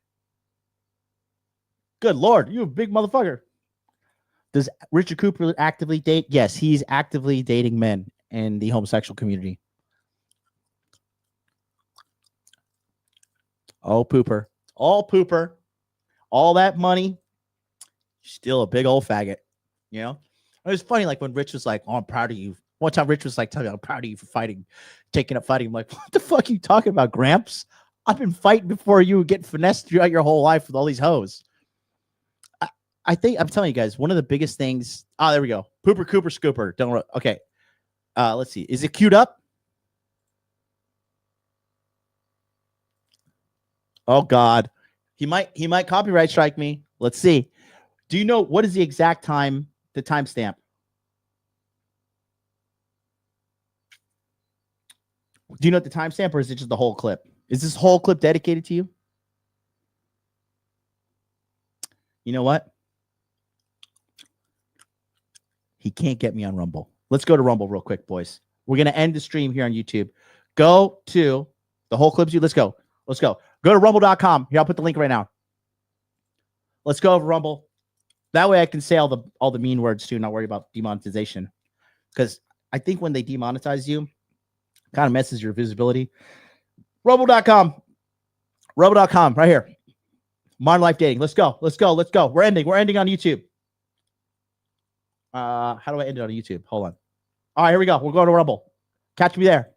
Good Lord. You a big motherfucker. Does Richard Cooper actively date? Yes, he's actively dating men in the homosexual community. Oh, pooper. All pooper. All that money. Still a big old faggot. You know? It was funny, like when Rich was like, oh, I'm proud of you. One time Rich was like, tell me, I'm proud of you for fighting, taking up fighting. I'm like, what the fuck are you talking about, Gramps? I've been fighting before you get finessed throughout your whole life with all these hoes. I think I'm telling you guys, one of the biggest things. Oh, there we go. Pooper, Cooper, Scooper. Don't. Okay. Let's see. Is it queued up? Oh God, he might copyright strike me. Let's see. Do you know what is the exact time? The timestamp. Do you know the timestamp, or is it just the whole clip? Is this whole clip dedicated to you? You know what? He can't get me on Rumble. Let's go to Rumble real quick, boys. We're going to end the stream here on YouTube. Go to the whole clip. Let's go. Let's go. Go to rumble.com. Here, I'll put the link right now. Let's go over Rumble. That way I can say all the mean words too, not worry about demonetization. Because I think when they demonetize you, it kind of messes your visibility. Rumble.com. Rumble.com, right here. Modern Life Dating. Let's go. Let's go. Let's go. We're ending on YouTube. How do I end it on YouTube? Hold on. All right, here we go. We're going to Rumble. Catch me there.